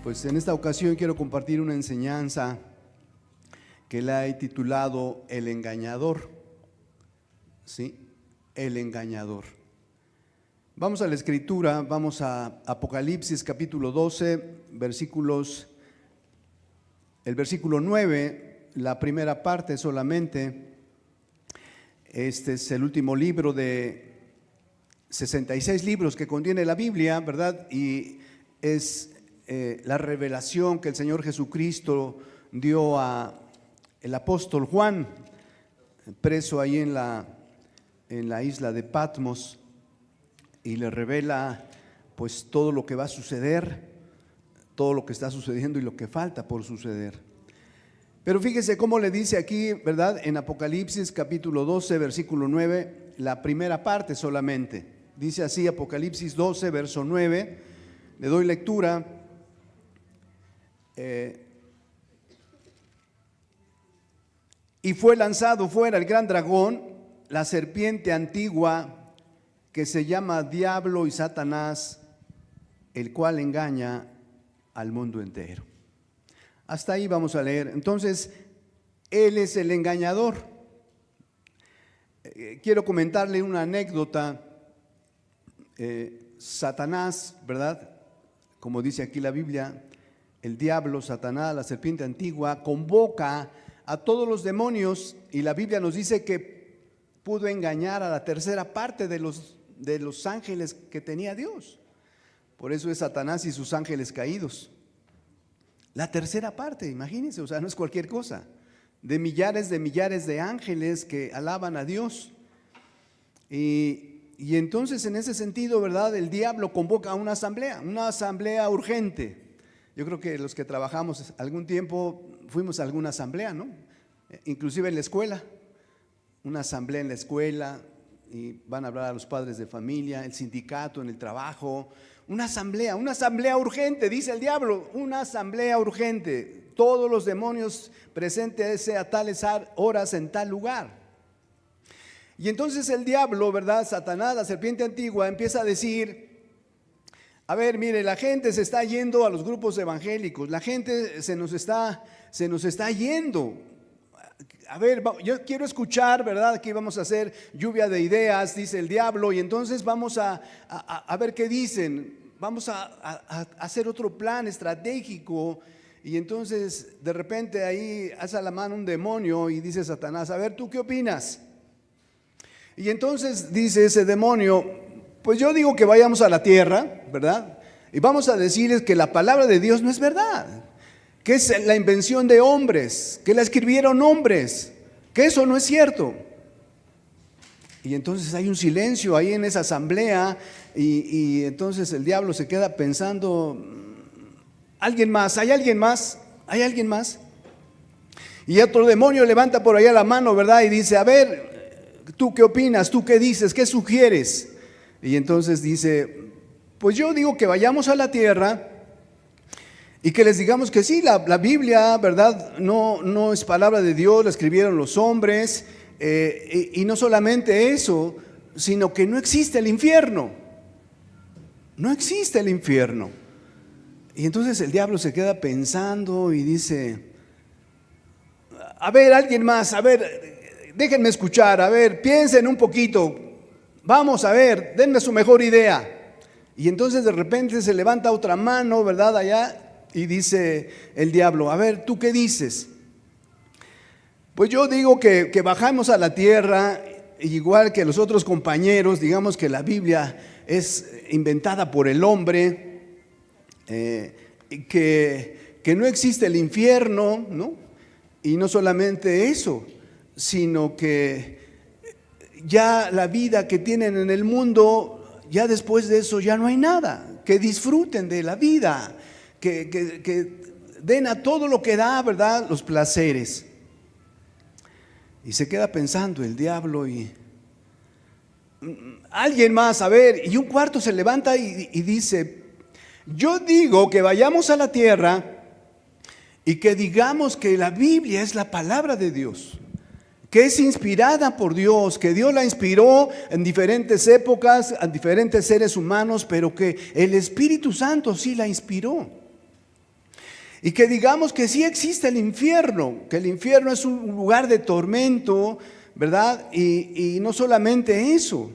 Pues en esta ocasión quiero compartir una enseñanza que la he titulado El engañador. ¿Sí? El engañador. Vamos a la escritura, vamos a Apocalipsis capítulo 12, el versículo 9, la primera parte solamente. Este es el último libro de 66 libros que contiene la Biblia, ¿verdad? Y es la revelación que el Señor Jesucristo dio a el apóstol Juan, preso ahí en la isla de Patmos, y le revela pues todo lo que va a suceder, todo lo que está sucediendo y lo que falta por suceder. Pero fíjese cómo le dice aquí, ¿verdad? En Apocalipsis capítulo 12, versículo 9, la primera parte solamente. Dice así, Apocalipsis 12, verso 9, le doy lectura. Y fue lanzado fuera el gran dragón, la serpiente antigua, que se llama Diablo y Satanás, el cual engaña al mundo entero. Hasta ahí vamos a leer. Entonces, él es el engañador. Quiero comentarle una anécdota. Satanás, ¿verdad? Como dice aquí la Biblia, el diablo, Satanás, la serpiente antigua, convoca a todos los demonios, y la Biblia nos dice que pudo engañar a la tercera parte de los ángeles que tenía Dios. Por eso es Satanás y sus ángeles caídos. La tercera parte, imagínense, o sea, no es cualquier cosa, de millares de ángeles que alaban a Dios. Y entonces en ese sentido, ¿verdad? El diablo convoca a una asamblea urgente. Yo creo que los que trabajamos algún tiempo fuimos a alguna asamblea, ¿no? Inclusive en la escuela, una asamblea en la escuela, y van a hablar a los padres de familia, el sindicato, en el trabajo. Una asamblea urgente, dice el diablo, una asamblea urgente. Todos los demonios presentes a tales horas en tal lugar. Y entonces el diablo, ¿verdad? Satanás, la serpiente antigua, empieza a decir: a ver, mire, la gente se está yendo a los grupos evangélicos, la gente se nos está yendo. A ver, yo quiero escuchar, ¿verdad? Aquí vamos a hacer lluvia de ideas, dice el diablo, y entonces vamos a ver qué dicen. Vamos a hacer otro plan estratégico. Y entonces de repente ahí alza la mano un demonio y dice Satanás: a ver, ¿tú qué opinas? Y entonces dice ese demonio: pues yo digo que vayamos a la tierra, ¿verdad? Y vamos a decirles que la palabra de Dios no es verdad, que es la invención de hombres, que la escribieron hombres, que eso no es cierto. Y entonces hay un silencio ahí en esa asamblea, y entonces el diablo se queda pensando: ¿alguien más? ¿Hay alguien más? ¿Hay alguien más? Y otro demonio levanta por allá la mano, ¿verdad? Y dice: a ver, ¿tú qué opinas? ¿Tú qué dices? ¿Qué sugieres? Y entonces dice: pues yo digo que vayamos a la tierra y que les digamos que sí, la Biblia, ¿verdad? No es palabra de Dios, la escribieron los hombres, y no solamente eso, sino que no existe el infierno. No existe el infierno. Y entonces el diablo se queda pensando y dice: a ver, alguien más, a ver, déjenme escuchar, a ver, piensen un poquito, vamos a ver, denme su mejor idea. Y entonces de repente se levanta otra mano, ¿verdad? Allá, y dice el diablo: a ver, ¿tú qué dices? Pues yo digo que bajamos a la tierra, igual que los otros compañeros, digamos que la Biblia es inventada por el hombre, que no existe el infierno, ¿no? Y no solamente eso, sino que ya la vida que tienen en el mundo, ya después de eso ya no hay nada, que disfruten de la vida, que den a todo lo que da, ¿verdad?, los placeres. Y se queda pensando el diablo y alguien más, a ver, y un cuarto se levanta y dice: yo digo que vayamos a la tierra y que digamos que la Biblia es la palabra de Dios, que es inspirada por Dios, que Dios la inspiró en diferentes épocas, a diferentes seres humanos, pero que el Espíritu Santo sí la inspiró. Y que digamos que sí existe el infierno, que el infierno es un lugar de tormento, ¿verdad? Y no solamente eso,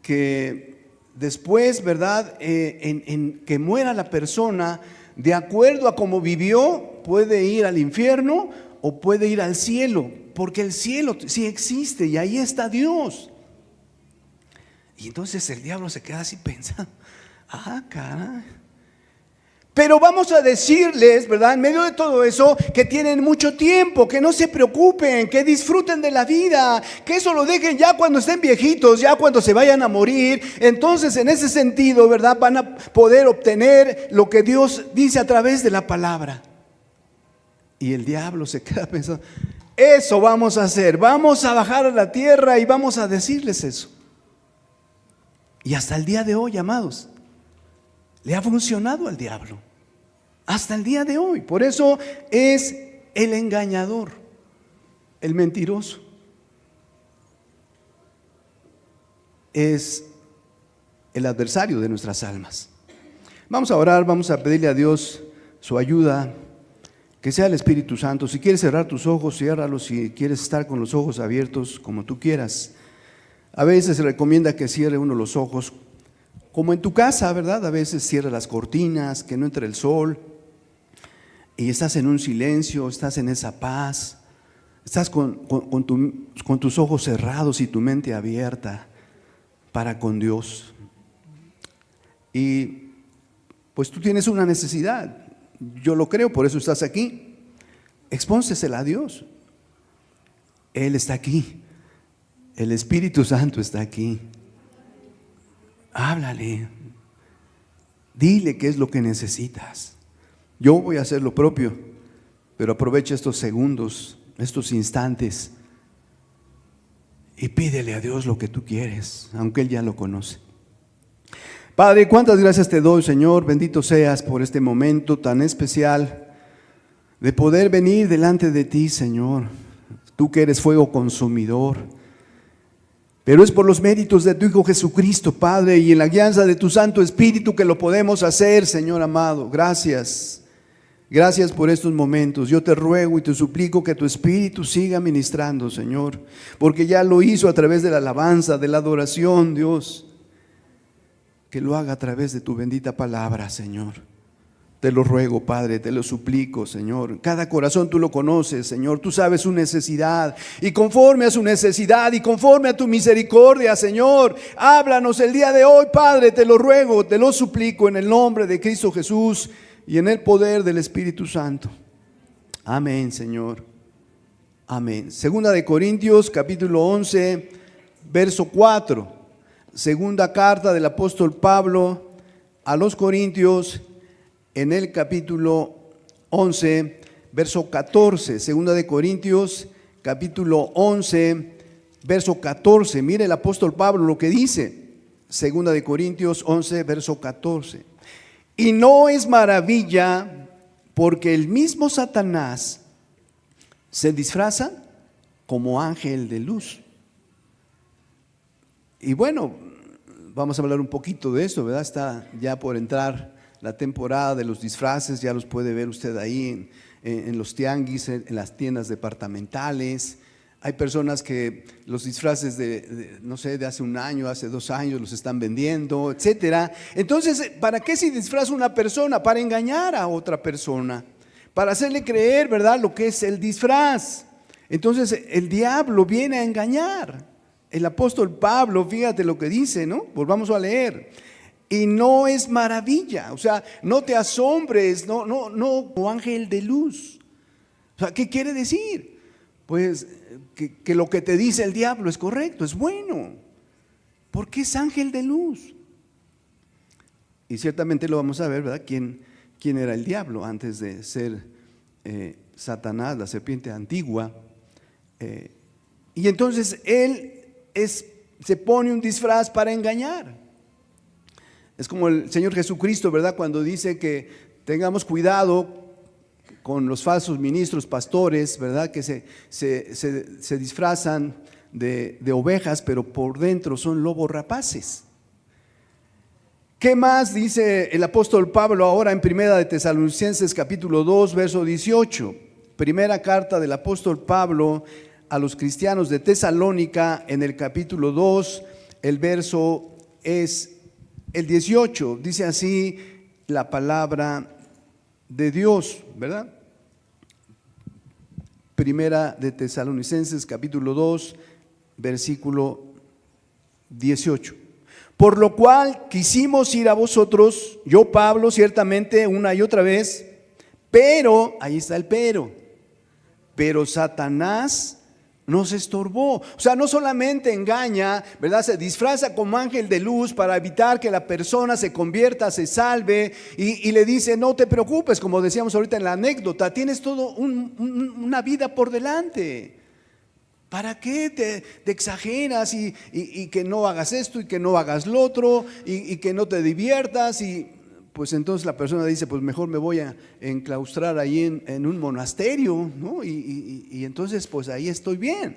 que después, ¿verdad? En que muera la persona, de acuerdo a cómo vivió, puede ir al infierno o puede ir al cielo, porque el cielo sí existe y ahí está Dios. Y entonces el diablo se queda así pensando, caray. Pero vamos a decirles, ¿verdad? En medio de todo eso, que tienen mucho tiempo, que no se preocupen, que disfruten de la vida, que eso lo dejen ya cuando estén viejitos, ya cuando se vayan a morir. Entonces, en ese sentido, ¿verdad? Van a poder obtener lo que Dios dice a través de la palabra. Y el diablo se queda pensando, eso vamos a hacer, vamos a bajar a la tierra y vamos a decirles eso. Y hasta el día de hoy, amados, le ha funcionado al diablo. Hasta el día de hoy. Por eso es el engañador, el mentiroso. Es el adversario de nuestras almas. Vamos a orar, vamos a pedirle a Dios su ayuda, que sea el Espíritu Santo. Si quieres cerrar tus ojos, ciérralos. Si quieres estar con los ojos abiertos, como tú quieras. A veces se recomienda que cierre uno los ojos, como en tu casa, ¿verdad? A veces cierra las cortinas, que no entre el sol, y estás en un silencio, estás en esa paz, estás con tus ojos cerrados y tu mente abierta para con Dios. Y pues tú tienes una necesidad, yo lo creo, por eso estás aquí. Expónsesela a Dios. Él está aquí, el Espíritu Santo está aquí. Háblale, dile qué es lo que necesitas. Yo voy a hacer lo propio, pero aprovecha estos segundos, estos instantes, y pídele a Dios lo que tú quieres, aunque Él ya lo conoce. Padre, cuántas gracias te doy, Señor, bendito seas por este momento tan especial de poder venir delante de ti, Señor, tú que eres fuego consumidor. Pero es por los méritos de tu Hijo Jesucristo, Padre, y en la guianza de tu Santo Espíritu que lo podemos hacer, Señor amado. Gracias. Gracias por estos momentos. Yo te ruego y te suplico que tu Espíritu siga ministrando, Señor, porque ya lo hizo a través de la alabanza, de la adoración, Dios. Que lo haga a través de tu bendita palabra, Señor. Te lo ruego, Padre, te lo suplico, Señor. Cada corazón tú lo conoces, Señor. Tú sabes su necesidad. Y conforme a su necesidad y conforme a tu misericordia, Señor, háblanos el día de hoy, Padre. Te lo ruego, te lo suplico en el nombre de Cristo Jesús y en el poder del Espíritu Santo. Amén, Señor. Amén. Segunda de Corintios, capítulo 11, verso 4. Segunda carta del apóstol Pablo a los Corintios, en el capítulo 11, verso 14, segunda de Corintios, capítulo 11, verso 14. Mire el apóstol Pablo lo que dice, segunda de Corintios 11, verso 14. Y no es maravilla, porque el mismo Satanás se disfraza como ángel de luz. Y bueno, vamos a hablar un poquito de esto, ¿verdad? Está ya por entrar la temporada de los disfraces, ya los puede ver usted ahí en los tianguis, en las tiendas departamentales. Hay personas que los disfraces no sé, de hace un año, hace 2 años los están vendiendo, etcétera. Entonces, ¿para qué se disfraza una persona? Para engañar a otra persona, para hacerle creer, ¿verdad?, lo que es el disfraz. Entonces, el diablo viene a engañar. El apóstol Pablo, fíjate lo que dice, ¿no? Volvamos a leer. Y no es maravilla, o sea, no te asombres, no, ángel de luz. O sea, ¿qué quiere decir? Pues que lo que te dice el diablo es correcto, es bueno, porque es ángel de luz. Y ciertamente lo vamos a ver, ¿verdad? ¿Quién era el diablo antes de ser Satanás, la serpiente antigua? Y entonces él se pone un disfraz para engañar. Es como el Señor Jesucristo, ¿verdad? Cuando dice que tengamos cuidado con los falsos ministros, pastores, ¿verdad? Que se disfrazan de ovejas, pero por dentro son lobos rapaces. ¿Qué más dice el apóstol Pablo ahora en Primera de Tesalonicenses capítulo 2, verso 18? Primera carta del apóstol Pablo a los cristianos de Tesalónica en el capítulo 2, el verso es el 18. Dice así la palabra de Dios, ¿verdad? Primera de Tesalonicenses capítulo 2, versículo 18. Por lo cual quisimos ir a vosotros, yo Pablo, ciertamente una y otra vez, pero, ahí está el pero Satanás nos estorbó. O sea, no solamente engaña, ¿verdad? Se disfraza como ángel de luz para evitar que la persona se convierta, se salve y le dice, no te preocupes, como decíamos ahorita en la anécdota, tienes todo una vida por delante. ¿Para qué te exageras y que no hagas esto y que no hagas lo otro y que no te diviertas? Y pues entonces la persona dice, pues mejor me voy a enclaustrar ahí en un monasterio, ¿no? Y entonces pues ahí estoy bien.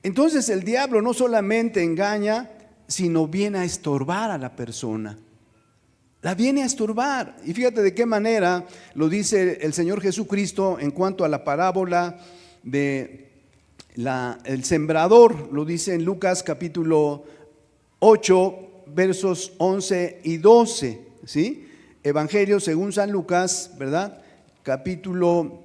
Entonces el diablo no solamente engaña, sino viene a estorbar a la persona. La viene a estorbar. Y fíjate de qué manera lo dice el Señor Jesucristo en cuanto a la parábola de el sembrador. Lo dice en Lucas capítulo 8, versos 11 y 12, ¿sí? Evangelio según San Lucas, ¿verdad? Capítulo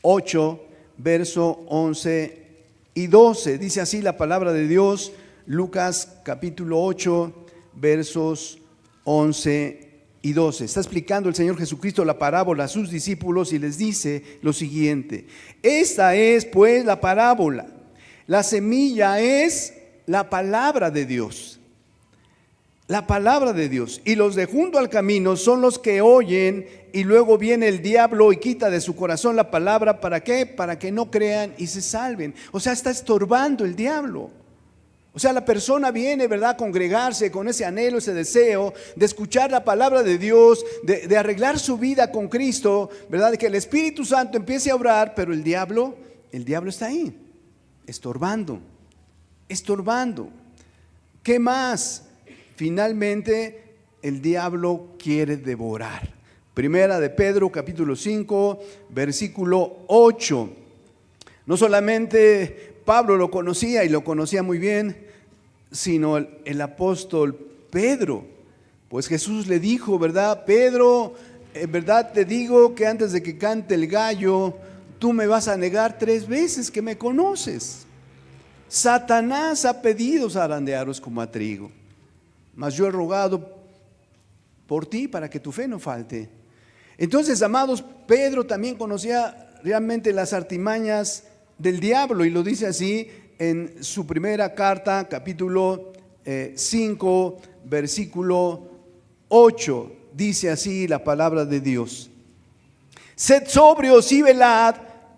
8, verso 11 y 12. Dice así la palabra de Dios, Lucas capítulo 8, versos 11 y 12. Está explicando el Señor Jesucristo la parábola a sus discípulos y les dice lo siguiente: esta es pues la parábola. La semilla es la palabra de Dios. La palabra de Dios. Y los de junto al camino son los que oyen y luego viene el diablo y quita de su corazón la palabra. ¿Para qué? Para que no crean y se salven. O sea, está estorbando el diablo. O sea, la persona viene, ¿verdad?, a congregarse con ese anhelo, ese deseo de escuchar la palabra de Dios, de arreglar su vida con Cristo, ¿verdad?, de que el Espíritu Santo empiece a obrar, pero el diablo está ahí, estorbando. ¿Qué más? Finalmente, el diablo quiere devorar. Primera de Pedro, capítulo 5, versículo 8. No solamente Pablo lo conocía y lo conocía muy bien, sino el apóstol Pedro. Pues Jesús le dijo, ¿verdad? Pedro, en verdad te digo que antes de que cante el gallo, tú me vas a negar 3 veces que me conoces. Satanás ha pedido zarandearos como a trigo, mas yo he rogado por ti para que tu fe no falte. Entonces, amados, Pedro también conocía realmente las artimañas del diablo y lo dice así en su primera carta, capítulo 5, versículo 8. Dice así la palabra de Dios: sed sobrios y velad,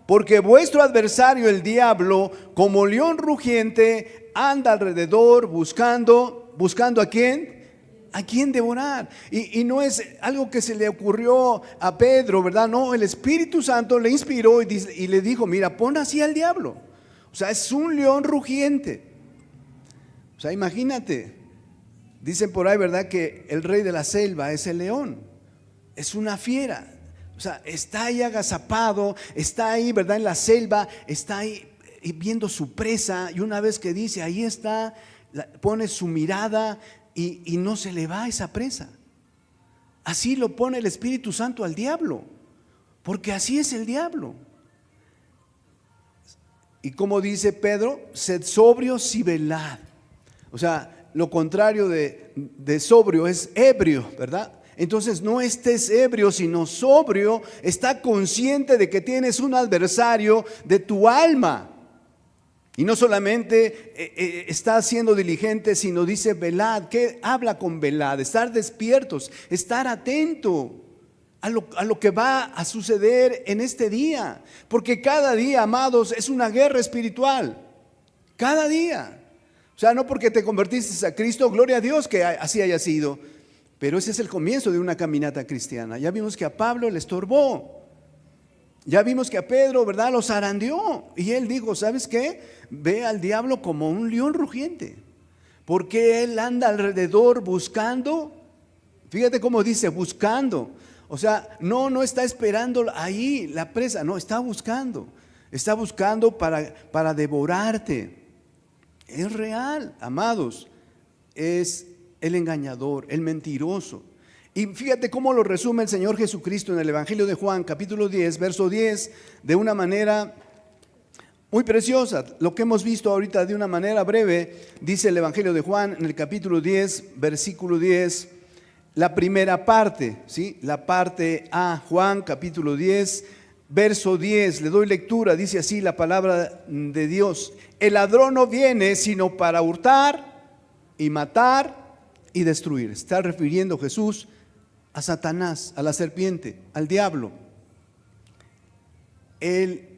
porque vuestro adversario el diablo, como león rugiente, anda alrededor buscando ¿a quién? ¿A quién devorar? Y no es algo que se le ocurrió a Pedro, ¿verdad? No, el Espíritu Santo le inspiró y le dijo, mira, pon así al diablo. O sea, es un león rugiente. O sea, imagínate. Dicen por ahí, ¿verdad?, que el rey de la selva es el león. Es una fiera. O sea, está ahí agazapado, está ahí, ¿verdad?, en la selva, está ahí viendo su presa. Y una vez que dice, ahí está, pone su mirada y no se le va esa presa. Así lo pone el Espíritu Santo al diablo, porque así es el diablo. Y como dice Pedro, sed sobrios y velad. O sea, lo contrario de sobrio es ebrio, ¿verdad? Entonces no estés ebrio, sino sobrio. Está consciente de que tienes un adversario de tu alma. Y no solamente está siendo diligente, sino dice velad. ¿Qué habla con velad? Estar despiertos, estar atento a lo que va a suceder en este día. Porque cada día, amados, es una guerra espiritual. Cada día. O sea, no porque te convertiste a Cristo, gloria a Dios que así haya sido. Pero ese es el comienzo de una caminata cristiana. Ya vimos que a Pablo le estorbó. Ya vimos que a Pedro, ¿verdad?, lo zarandeó. Y él dijo, ¿sabes qué? Ve al diablo como un león rugiente. Porque él anda alrededor buscando Fíjate cómo dice, buscando. O sea, no está esperando ahí la presa, no, está buscando para devorarte. Es real, amados, es el engañador, el mentiroso. Y fíjate cómo lo resume el Señor Jesucristo en el Evangelio de Juan, capítulo 10, verso 10, de una manera muy preciosa. Lo que hemos visto ahorita de una manera breve, dice el Evangelio de Juan en el capítulo 10, versículo 10, la primera parte, ¿sí? La parte A, Juan capítulo 10, verso 10, le doy lectura, dice así la palabra de Dios: el ladrón no viene sino para hurtar y matar y destruir. Está refiriendo Jesús a Satanás, a la serpiente, al diablo. Él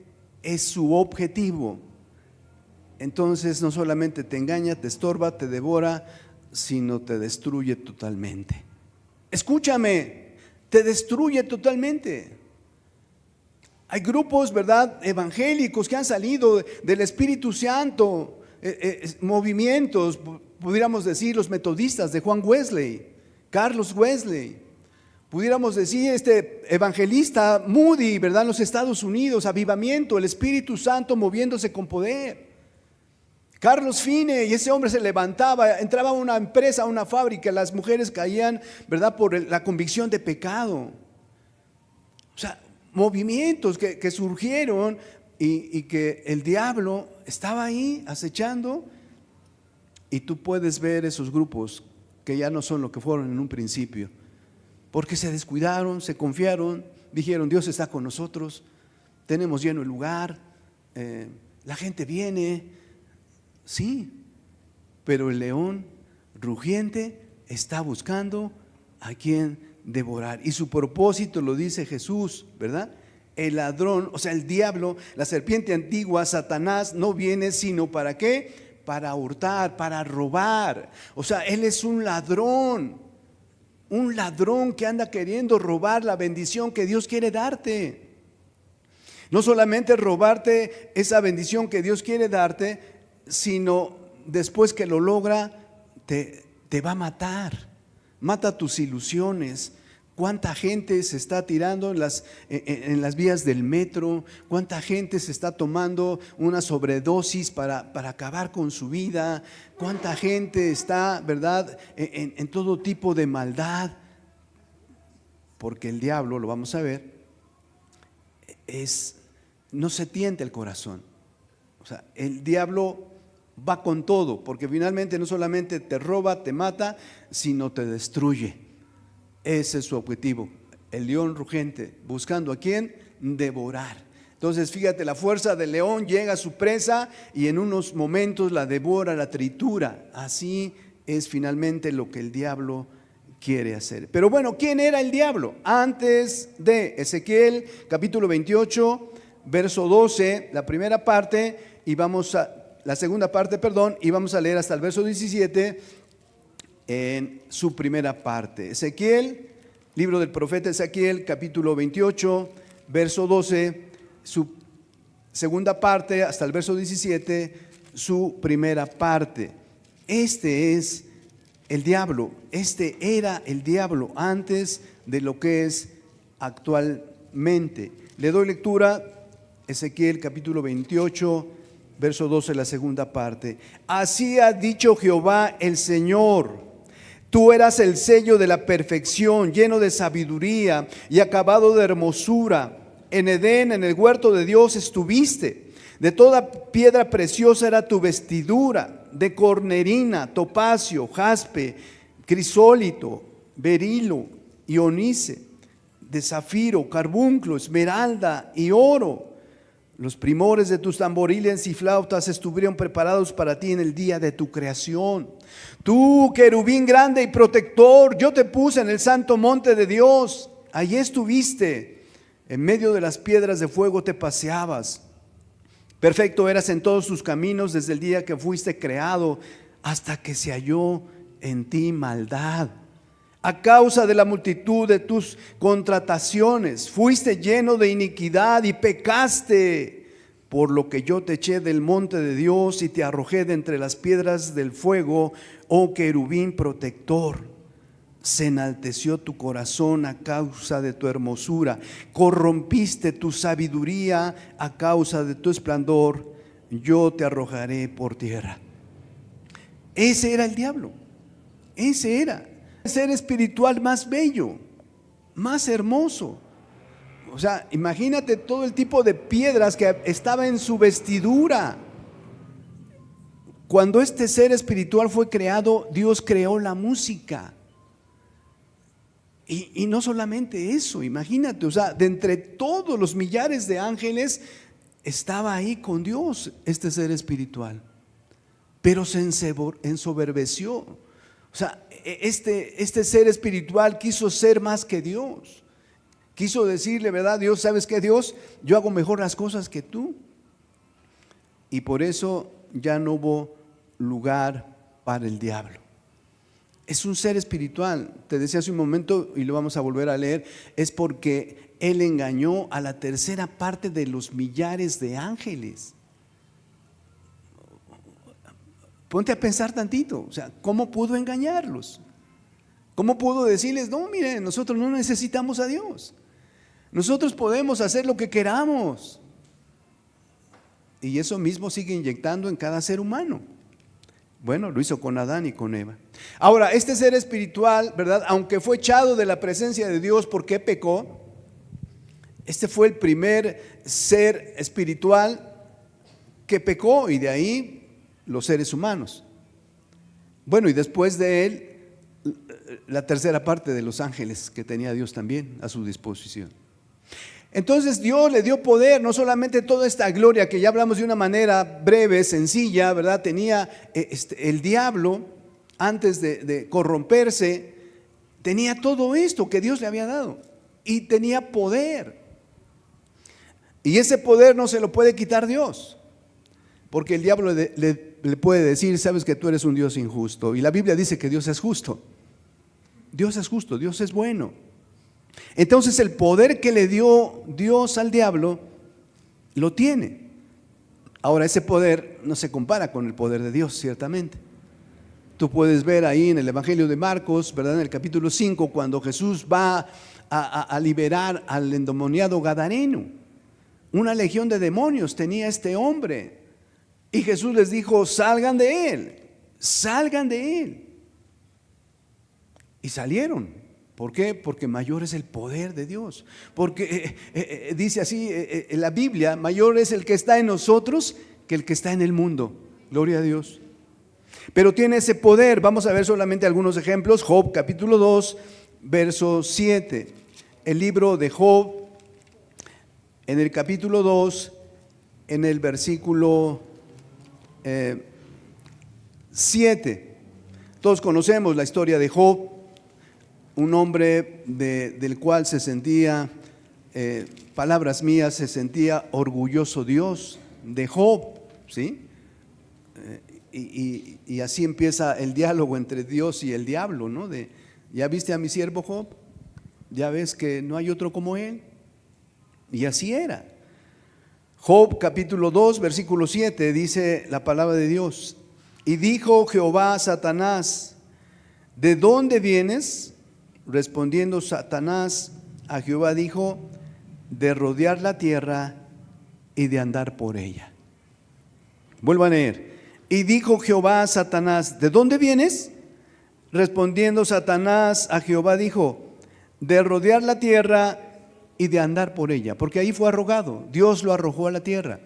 es su objetivo. Entonces no solamente te engaña, te estorba, te devora, sino te destruye totalmente. Escúchame, te destruye totalmente. Hay grupos, ¿verdad?, evangélicos que han salido del Espíritu Santo, movimientos, pudiéramos decir los metodistas de Juan Wesley, Carlos Wesley. Pudiéramos decir este evangelista Moody, ¿verdad?, en los Estados Unidos, avivamiento, el Espíritu Santo moviéndose con poder. Carlos Finney, y ese hombre se levantaba, entraba a una empresa, a una fábrica, las mujeres caían, ¿verdad?, por la convicción de pecado. O sea, movimientos que surgieron y que el diablo estaba ahí acechando, y tú puedes ver esos grupos que ya no son lo que fueron en un principio. Porque se descuidaron, se confiaron, dijeron: Dios está con nosotros, tenemos lleno el lugar, la gente viene, sí, pero el león rugiente está buscando a quien devorar. Y su propósito lo dice Jesús, ¿verdad? El ladrón, o sea, el diablo, la serpiente antigua, Satanás, no viene sino ¿para qué? Para hurtar, para robar. O sea, él es un ladrón que anda queriendo robar la bendición que Dios quiere darte. No solamente robarte esa bendición que Dios quiere darte, sino después que lo logra, te va a matar. Mata tus ilusiones. ¿Cuánta gente se está tirando en las vías del metro? ¿Cuánta gente se está tomando una sobredosis para acabar con su vida? ¿Cuánta gente está, verdad, en todo tipo de maldad? Porque el diablo, lo vamos a ver, no se tienta el corazón. O sea, el diablo va con todo, porque finalmente no solamente te roba, te mata, sino te destruye. Ese es su objetivo, el león rugiente, buscando a quién devorar. Entonces fíjate, la fuerza del león llega a su presa y en unos momentos la devora, la tritura. Así es finalmente lo que el diablo quiere hacer. Pero bueno, ¿quién era el diablo? Antes de Ezequiel capítulo 28, verso 12, la primera parte, y la segunda parte, y vamos a leer hasta el verso 17 en su primera parte. Ezequiel, libro del profeta Ezequiel, capítulo 28, verso 12, su segunda parte hasta el verso 17, su primera parte. Este es el diablo, este era el diablo antes de lo que es actualmente. Le doy lectura, Ezequiel capítulo 28, verso 12, la segunda parte. Así ha dicho Jehová el Señor: tú eras el sello de la perfección, lleno de sabiduría y acabado de hermosura. En Edén, en el huerto de Dios estuviste. De toda piedra preciosa era tu vestidura, de cornerina, topacio, jaspe, crisólito, berilo y onice, de zafiro, carbunclo, esmeralda y oro. Los primores de tus tamboriles y flautas estuvieron preparados para ti en el día de tu creación. Tú, querubín grande y protector, yo te puse en el santo monte de Dios. Allí estuviste, en medio de las piedras de fuego te paseabas. Perfecto eras en todos tus caminos desde el día que fuiste creado hasta que se halló en ti maldad. A causa de la multitud de tus contrataciones, fuiste lleno de iniquidad y pecaste, por lo que yo te eché del monte de Dios y te arrojé de entre las piedras del fuego, oh querubín protector. se enalteció tu corazón a causa de tu hermosura, corrompiste tu sabiduría a causa de tu esplendor, yo te arrojaré por tierra. Ese era el diablo, ese era el ser espiritual más bello, más hermoso. O sea, imagínate todo el tipo de piedras que estaba en su vestidura. Cuando este ser espiritual fue creado, Dios creó la música. Y no solamente eso, imagínate, o sea, de entre todos los millares de ángeles, estaba ahí con Dios este ser espiritual. Pero se ensoberbeció. O sea, este ser espiritual quiso ser más que Dios. Quiso decirle, ¿verdad? Dios, ¿sabes qué, Dios? Yo hago mejor las cosas que tú. Y por eso ya no hubo lugar para el diablo. Es un ser espiritual. Te decía hace un momento, y lo vamos a volver a leer, es porque él engañó a la tercera parte de los millares de ángeles. Ponte a pensar tantito, o sea, ¿cómo pudo engañarlos? ¿Cómo pudo decirles, no, miren, nosotros no necesitamos a Dios, nosotros podemos hacer lo que queramos? Y eso mismo sigue inyectando en cada ser humano. Bueno, lo hizo con Adán y con Eva. Ahora, este ser espiritual, ¿verdad? Aunque fue echado de la presencia de Dios porque pecó, este fue el primer ser espiritual que pecó, y de ahí los seres humanos. Bueno, y después de él, la tercera parte de los ángeles que tenía Dios también a su disposición. Entonces Dios le dio poder, no solamente toda esta gloria que ya hablamos de una manera breve, sencilla, ¿verdad? Tenía el diablo, antes de corromperse, tenía todo esto que Dios le había dado, y tenía poder. Y ese poder no se lo puede quitar Dios, porque el diablo le puede decir, sabes que tú eres un Dios injusto, y la Biblia dice que Dios es justo. Dios es justo, Dios es bueno. Entonces el poder que le dio Dios al diablo, lo tiene. Ahora, ese poder no se compara con el poder de Dios, ciertamente. Tú puedes ver ahí en el Evangelio de Marcos, ¿verdad? En el capítulo 5, cuando Jesús va a liberar al endemoniado gadareno. Una legión de demonios tenía este hombre, y Jesús les dijo, salgan de él, salgan de él. Y salieron. ¿Por qué? Porque mayor es el poder de Dios. Porque dice así en la Biblia, mayor es el que está en nosotros que el que está en el mundo. Gloria a Dios. Pero tiene ese poder. Vamos a ver solamente algunos ejemplos. Job capítulo 2, verso 7. El libro de Job, en el capítulo 2, en el versículo 7. Todos conocemos la historia de Job. Un hombre del cual se sentía, palabras mías, se sentía orgulloso Dios de Job, ¿sí? Y así empieza el diálogo entre Dios y el diablo, ¿no? ¿Ya viste a mi siervo Job? ¿Ya ves que no hay otro como él? Y así era. Job capítulo 2, versículo 7, dice la palabra de Dios: y dijo Jehová a Satanás, ¿de dónde vienes? Respondiendo Satanás a Jehová dijo, de rodear la tierra y de andar por ella. Vuelvo a leer. Y dijo Jehová a Satanás, ¿de dónde vienes? Respondiendo Satanás a Jehová dijo, de rodear la tierra y de andar por ella, porque ahí fue arrojado, Dios lo arrojó a la tierra.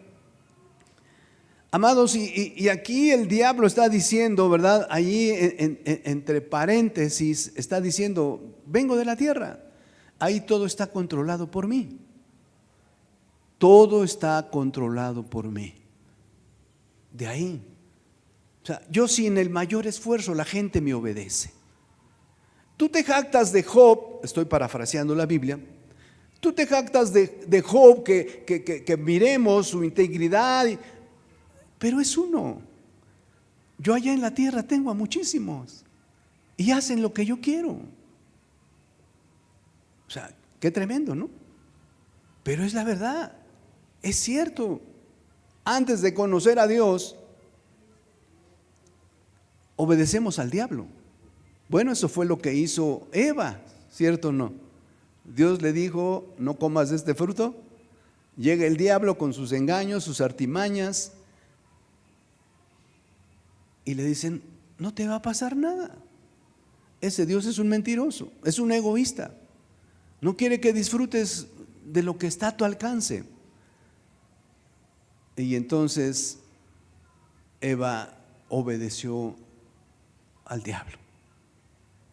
Amados, y aquí el diablo está diciendo, ¿verdad? Allí entre paréntesis está diciendo, vengo de la tierra, ahí todo está controlado por mí. Todo está controlado por mí. De ahí. O sea, yo sin el mayor esfuerzo la gente me obedece. Tú te jactas de Job, estoy parafraseando la Biblia, tú te jactas de Job que miremos su integridad, pero es uno. Yo allá en la tierra tengo a muchísimos y hacen lo que yo quiero. O sea, qué tremendo, ¿no? Pero es la verdad, es cierto. Antes de conocer a Dios, obedecemos al diablo. Bueno, eso fue lo que hizo Eva, ¿cierto o no? Dios le dijo, no comas de este fruto. Llega el diablo con sus engaños, sus artimañas, y le dicen, no te va a pasar nada. Ese Dios es un mentiroso, es un egoísta. No quiere que disfrutes de lo que está a tu alcance. Y entonces Eva obedeció al diablo.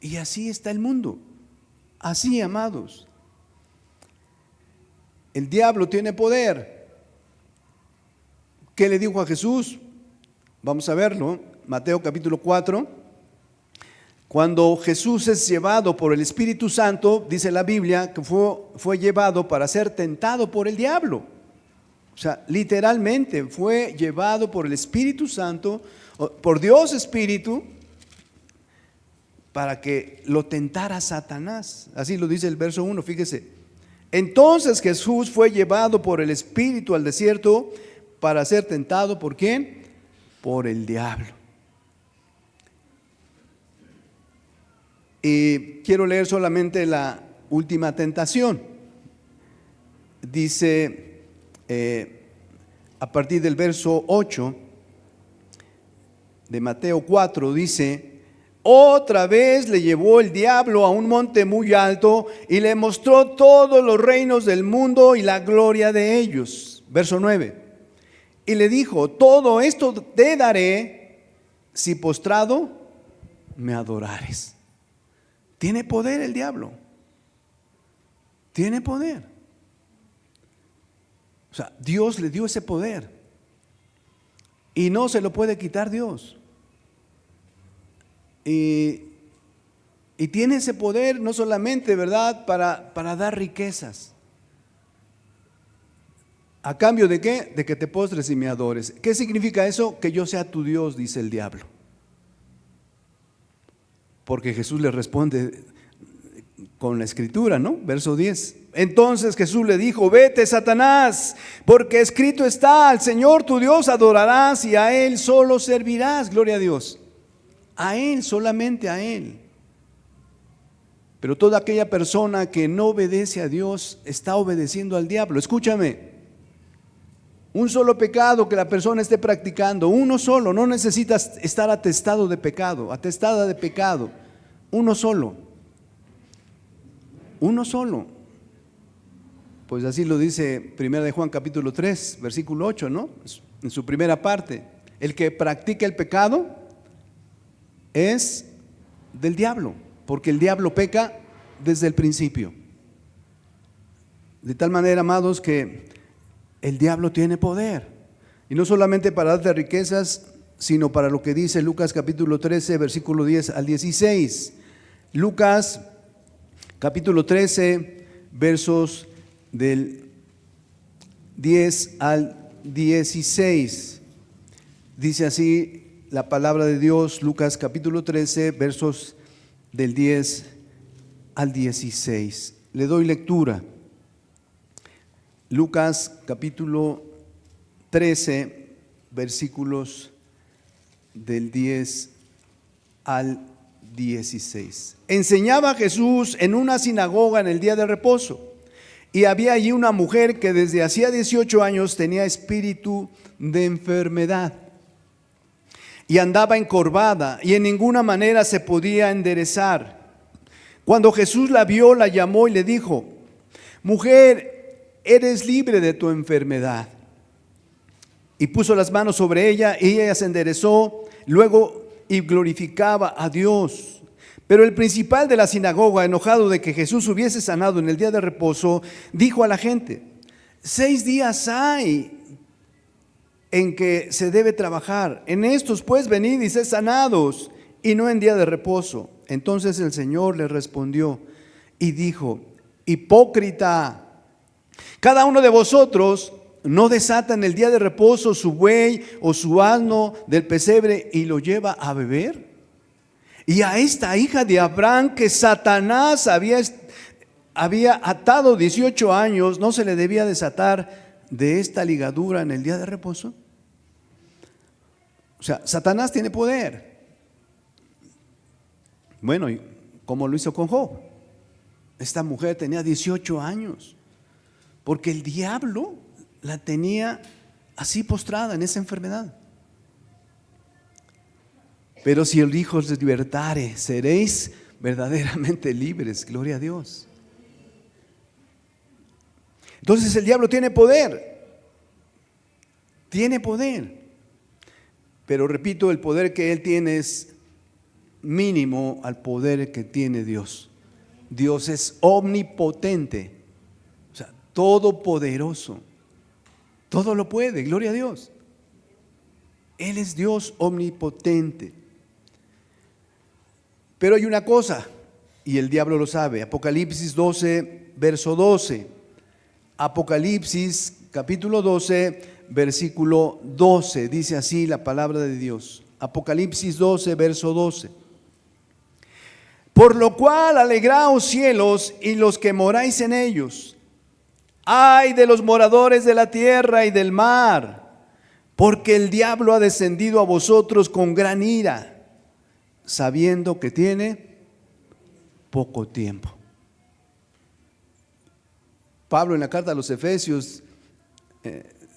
Y así está el mundo. Así, amados. El diablo tiene poder. ¿Qué le dijo a Jesús? Vamos a verlo. Mateo capítulo 4. Cuando Jesús es llevado por el Espíritu Santo, dice la Biblia que fue llevado para ser tentado por el diablo. O sea, literalmente fue llevado por el Espíritu Santo, por Dios Espíritu, para que lo tentara Satanás. Así lo dice el verso 1, fíjese. Entonces Jesús fue llevado por el Espíritu al desierto para ser tentado, ¿por quién? Por el diablo. Y quiero leer solamente la última tentación. Dice a partir del verso 8 de Mateo 4, dice: otra vez le llevó el diablo a un monte muy alto y le mostró todos los reinos del mundo y la gloria de ellos. Verso 9. Y le dijo: todo esto te daré si postrado me adorares. Tiene poder el diablo. Tiene poder. O sea, Dios le dio ese poder. Y no se lo puede quitar Dios. Y tiene ese poder no solamente, ¿verdad?, para dar riquezas. ¿A cambio de qué? De que te postres y me adores. ¿Qué significa eso? Que yo sea tu Dios, dice el diablo. Porque Jesús le responde con la escritura, ¿no? Verso 10. Entonces Jesús le dijo: vete, Satanás, porque escrito está: al Señor tu Dios adorarás y a Él solo servirás. Gloria a Dios. A Él, solamente a Él. Pero toda aquella persona que no obedece a Dios está obedeciendo al diablo. Escúchame. Un solo pecado que la persona esté practicando, uno solo, no necesitas estar atestado de pecado, atestada de pecado, uno solo. Uno solo. Pues así lo dice 1 de Juan capítulo 3, versículo 8, ¿no? En su primera parte. El que practica el pecado es del diablo, porque el diablo peca desde el principio. De tal manera, amados, que el diablo tiene poder, y no solamente para darte riquezas, sino para lo que dice Lucas capítulo 13, versículo 10 al 16. Lucas capítulo 13, versos del 10 al 16. Dice así la palabra de Dios, Lucas capítulo 13, versos del 10 al 16. Le doy lectura. Lucas capítulo 13, versículos del 10 al 16. Enseñaba Jesús en una sinagoga en el día de reposo, y había allí una mujer que desde hacía 18 años tenía espíritu de enfermedad y andaba encorvada y en ninguna manera se podía enderezar. Cuando Jesús la vio, la llamó y le dijo: mujer, eres libre de tu enfermedad. Y puso las manos sobre ella y ella se enderezó luego y glorificaba a Dios. Pero el principal de la sinagoga, enojado de que Jesús hubiese sanado en el día de reposo, dijo a la gente: 6 días hay en que se debe trabajar. En estos pues venid y sed sanados, y no en día de reposo. Entonces el Señor le respondió y dijo: hipócrita, cada uno de vosotros no desata en el día de reposo su buey o su asno del pesebre y lo lleva a beber. Y a esta hija de Abraham, que Satanás había atado 18 años, ¿no se le debía desatar de esta ligadura en el día de reposo? O sea, Satanás tiene poder. Bueno, ¿y cómo lo hizo con Job? Esta mujer tenía 18 años, porque el diablo la tenía así postrada en esa enfermedad. Pero si el Hijo os libertare, seréis verdaderamente libres. Gloria a Dios. Entonces el diablo tiene poder. Tiene poder. Pero repito, el poder que él tiene es mínimo al poder que tiene Dios. Dios es omnipotente, o sea, todopoderoso. Todo lo puede, gloria a Dios. Él es Dios omnipotente. Pero hay una cosa, y el diablo lo sabe. Apocalipsis 12, verso 12. Apocalipsis capítulo 12, versículo 12. Dice así la palabra de Dios. Apocalipsis 12, verso 12. Por lo cual alegraos cielos y los que moráis en ellos. Ay de los moradores de la tierra y del mar, porque el diablo ha descendido a vosotros con gran ira, sabiendo que tiene poco tiempo. Pablo en la carta a los Efesios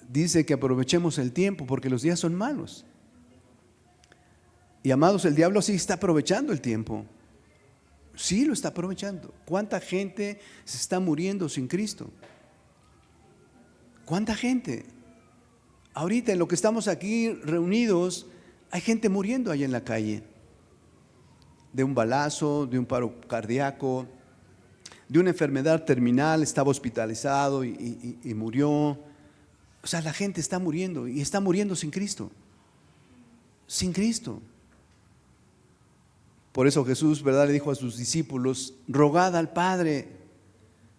dice que aprovechemos el tiempo porque los días son malos. Y amados, el diablo sí está aprovechando el tiempo. Sí lo está aprovechando. ¿Cuánta gente se está muriendo sin Cristo? ¿Cuánta gente? Ahorita en lo que estamos aquí reunidos, hay gente muriendo allá en la calle. De un balazo, de un paro cardíaco, de una enfermedad terminal, estaba hospitalizado y murió. O sea, la gente está muriendo y está muriendo sin Cristo. Sin Cristo. Por eso Jesús, ¿verdad?, le dijo a sus discípulos: rogad al Padre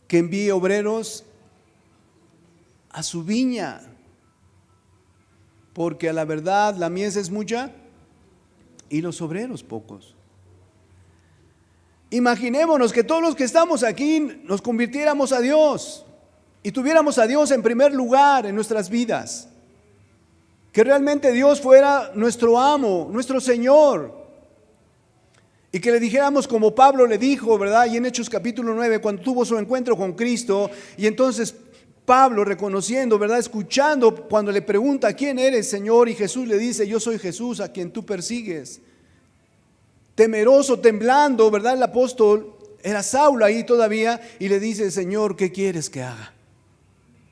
que envíe obreros a su viña, porque a la verdad la mies es mucha y los obreros pocos. Imaginémonos que todos los que estamos aquí nos convirtiéramos a Dios y tuviéramos a Dios en primer lugar en nuestras vidas, que realmente Dios fuera nuestro amo, nuestro Señor. Y que le dijéramos como Pablo le dijo, ¿verdad? Y en Hechos capítulo 9, cuando tuvo su encuentro con Cristo, y entonces Pablo reconociendo, ¿verdad?, escuchando cuando le pregunta: ¿quién eres, Señor? Y Jesús le dice: yo soy Jesús a quien tú persigues. Temeroso, temblando, ¿verdad? El apóstol era Saulo ahí todavía, y le dice: Señor, ¿qué quieres que haga?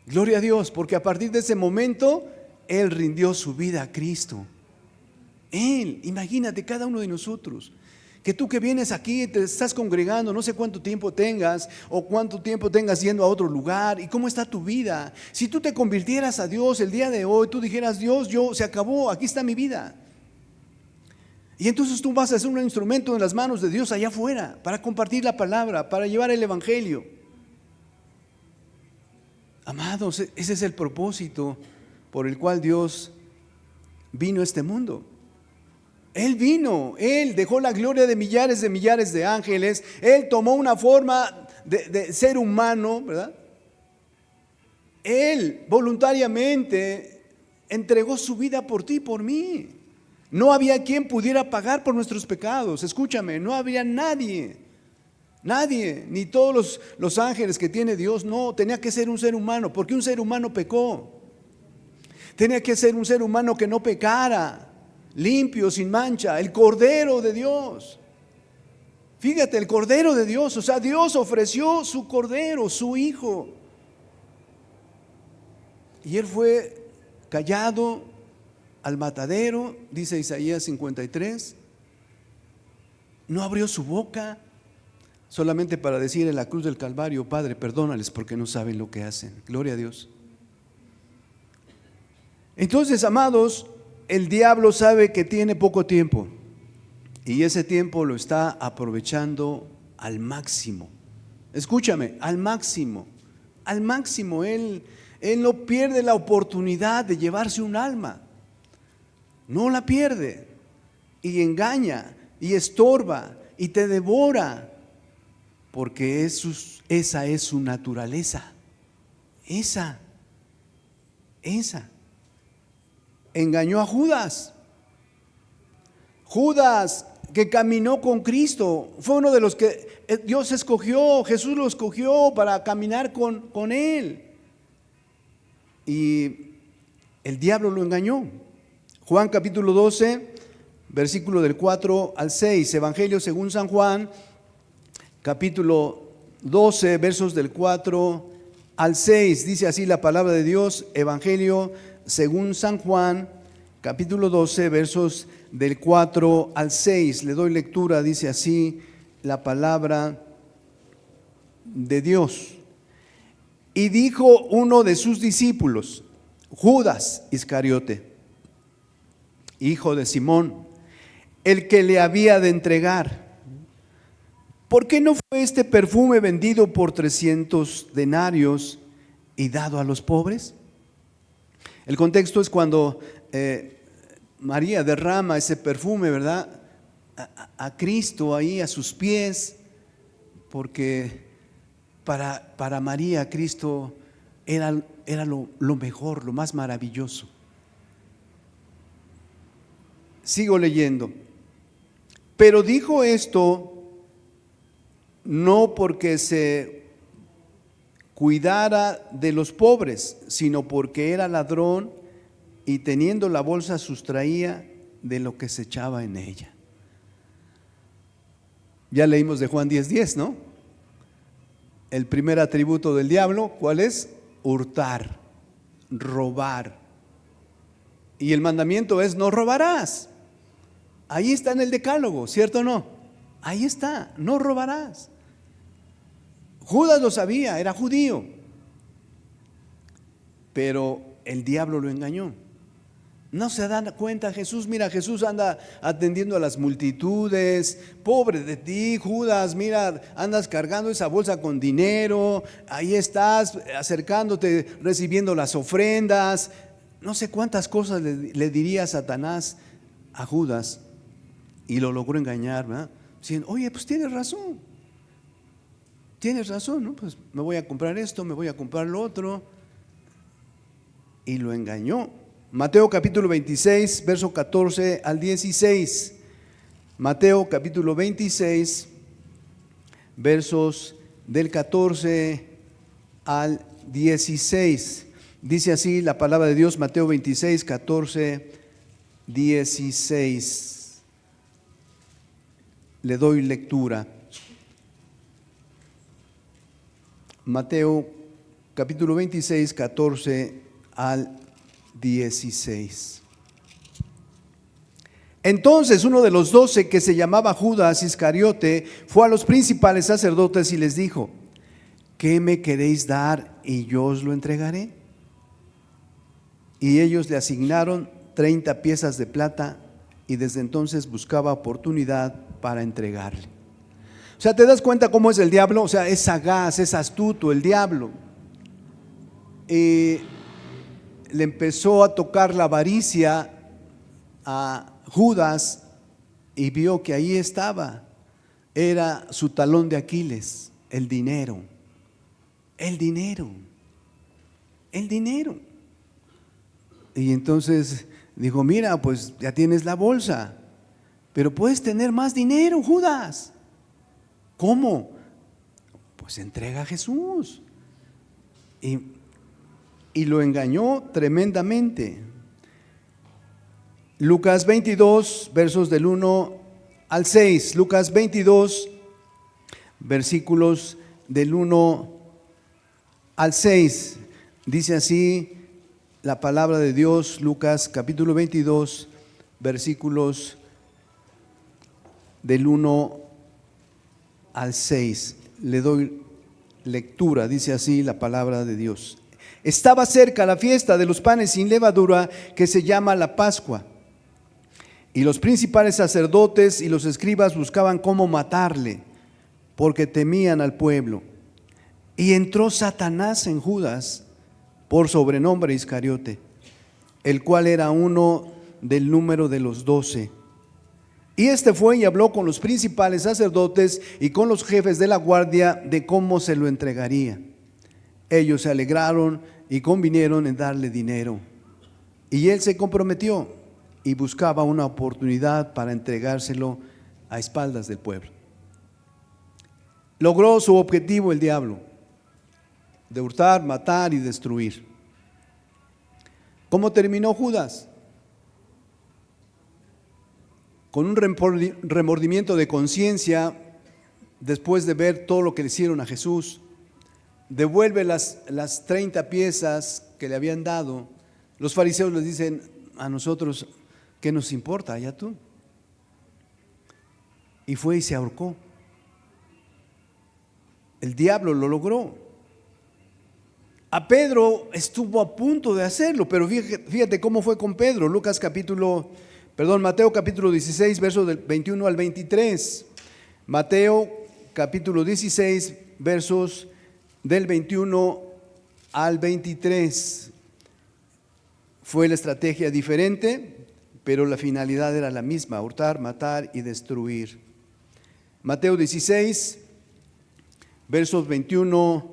Gloria a Dios, porque a partir de ese momento él rindió su vida a Cristo. Él, imagínate, cada uno de nosotros, que tú que vienes aquí, te estás congregando, no sé cuánto tiempo tengas o cuánto tiempo tengas yendo a otro lugar, y cómo está tu vida. Si tú te convirtieras a Dios el día de hoy, tú dijeras: Dios, se acabó, aquí está mi vida. Y entonces tú vas a ser un instrumento en las manos de Dios allá afuera, para compartir la palabra, para llevar el evangelio. Amados, ese es el propósito por el cual Dios vino a este mundo. Él vino, Él dejó la gloria de millares de ángeles, Él tomó una forma de ser humano, ¿verdad? Él voluntariamente entregó su vida por ti y por mí. No había quien pudiera pagar por nuestros pecados. Escúchame, no había nadie, ni todos los ángeles que tiene Dios. No, tenía que ser un ser humano, porque un ser humano pecó. Tenía que ser un ser humano que no pecara, limpio, sin mancha, el Cordero de Dios. Fíjate, el Cordero de Dios, o sea, Dios ofreció su Cordero, su Hijo. Y Él fue callado al matadero, dice Isaías 53. No abrió su boca, solamente para decir en la cruz del Calvario: Padre, perdónales porque no saben lo que hacen. Gloria a Dios. Entonces, amados, el diablo sabe que tiene poco tiempo y ese tiempo lo está aprovechando al máximo. Escúchame, al máximo, al máximo. Él no pierde la oportunidad de llevarse un alma. No la pierde, y engaña y estorba y te devora, porque esa es su naturaleza. Esa. Engañó a Judas. Judas, que caminó con Cristo, fue uno de los que Dios escogió, Jesús lo escogió para caminar con Él. Y el diablo lo engañó. Juan capítulo 12, versículo del 4 al 6, Evangelio según San Juan, capítulo 12, versos del 4 al 6, dice así la palabra de Dios. Evangelio según San Juan, capítulo 12, versos del 4 al 6. Le doy lectura, dice así la palabra de Dios. Y dijo uno de sus discípulos, Judas Iscariote, hijo de Simón, el que le había de entregar: ¿por qué no fue este perfume vendido por 300 denarios y dado a los pobres? El contexto es cuando María derrama ese perfume, ¿verdad? A Cristo ahí a sus pies, porque para María Cristo era lo mejor, lo más maravilloso. Sigo leyendo. Pero dijo esto no porque se cuidara de los pobres, sino porque era ladrón y teniendo la bolsa sustraía de lo que se echaba en ella. Ya leímos de Juan 10:10, ¿no? El primer atributo del diablo, ¿cuál es? Hurtar, robar. Y el mandamiento es: no robarás. Ahí está en el decálogo, ¿cierto o no? Ahí está, no robarás. Judas lo sabía, era judío, pero el diablo lo engañó. No se dan cuenta Jesús. Mira, Jesús anda atendiendo a las multitudes. Pobre de ti, Judas, mira, andas cargando esa bolsa con dinero, ahí estás acercándote, recibiendo las ofrendas. No sé cuántas cosas le diría Satanás a Judas, y lo logró engañar, ¿verdad? Diciendo: oye, pues tienes razón, ¿no? Pues me voy a comprar esto, me voy a comprar lo otro. Y lo engañó. Mateo capítulo 26, verso 14 al 16. Mateo capítulo 26, versos del 14 al 16. Dice así la palabra de Dios, Mateo 26, 14, 16. Le doy lectura. Mateo capítulo 26, 14 al 16. Entonces uno de los 12, que se llamaba Judas Iscariote, fue a los principales sacerdotes y les dijo: ¿qué me queréis dar y yo os lo entregaré? Y ellos le asignaron 30 piezas de plata, y desde entonces buscaba oportunidad para entregarle. O sea, ¿te das cuenta cómo es el diablo? O sea, es sagaz, es astuto el diablo. Le empezó a tocar la avaricia a Judas y vio que ahí estaba. Era su talón de Aquiles, el dinero. El dinero. El dinero. Y entonces dijo: mira, pues ya tienes la bolsa, pero puedes tener más dinero, Judas. ¿Cómo? Pues entrega a Jesús. Y lo engañó tremendamente. Lucas 22, versos del 1 al 6. Lucas 22, versículos del 1 al 6. Dice así la palabra de Dios, Lucas capítulo 22, versículos del 1 al 6. Le doy lectura, dice así la palabra de Dios. Estaba cerca la fiesta de los panes sin levadura, que se llama la Pascua. Y los principales sacerdotes y los escribas buscaban cómo matarle, porque temían al pueblo. Y entró Satanás en Judas, por sobrenombre Iscariote, el cual era uno del número de los 12. Y este fue y habló con los principales sacerdotes y con los jefes de la guardia de cómo se lo entregaría. Ellos se alegraron y convinieron en darle dinero. Y él se comprometió: y buscaba una oportunidad para entregárselo a espaldas del pueblo. Logró su objetivo el diablo, de hurtar, matar y destruir. ¿Cómo terminó Judas? Con un remordimiento de conciencia después de ver todo lo que le hicieron a Jesús. Devuelve las 30 piezas que le habían dado. Los fariseos les dicen: a nosotros, ¿qué nos importa? Ya tú. Y fue y se ahorcó. El diablo lo logró. A Pedro estuvo a punto de hacerlo, pero fíjate cómo fue con Pedro. Mateo capítulo 16, versos del 21 al 23. Mateo capítulo 16, versos del 21 al 23. Fue la estrategia diferente, pero la finalidad era la misma: hurtar, matar y destruir. Mateo 16, versos 21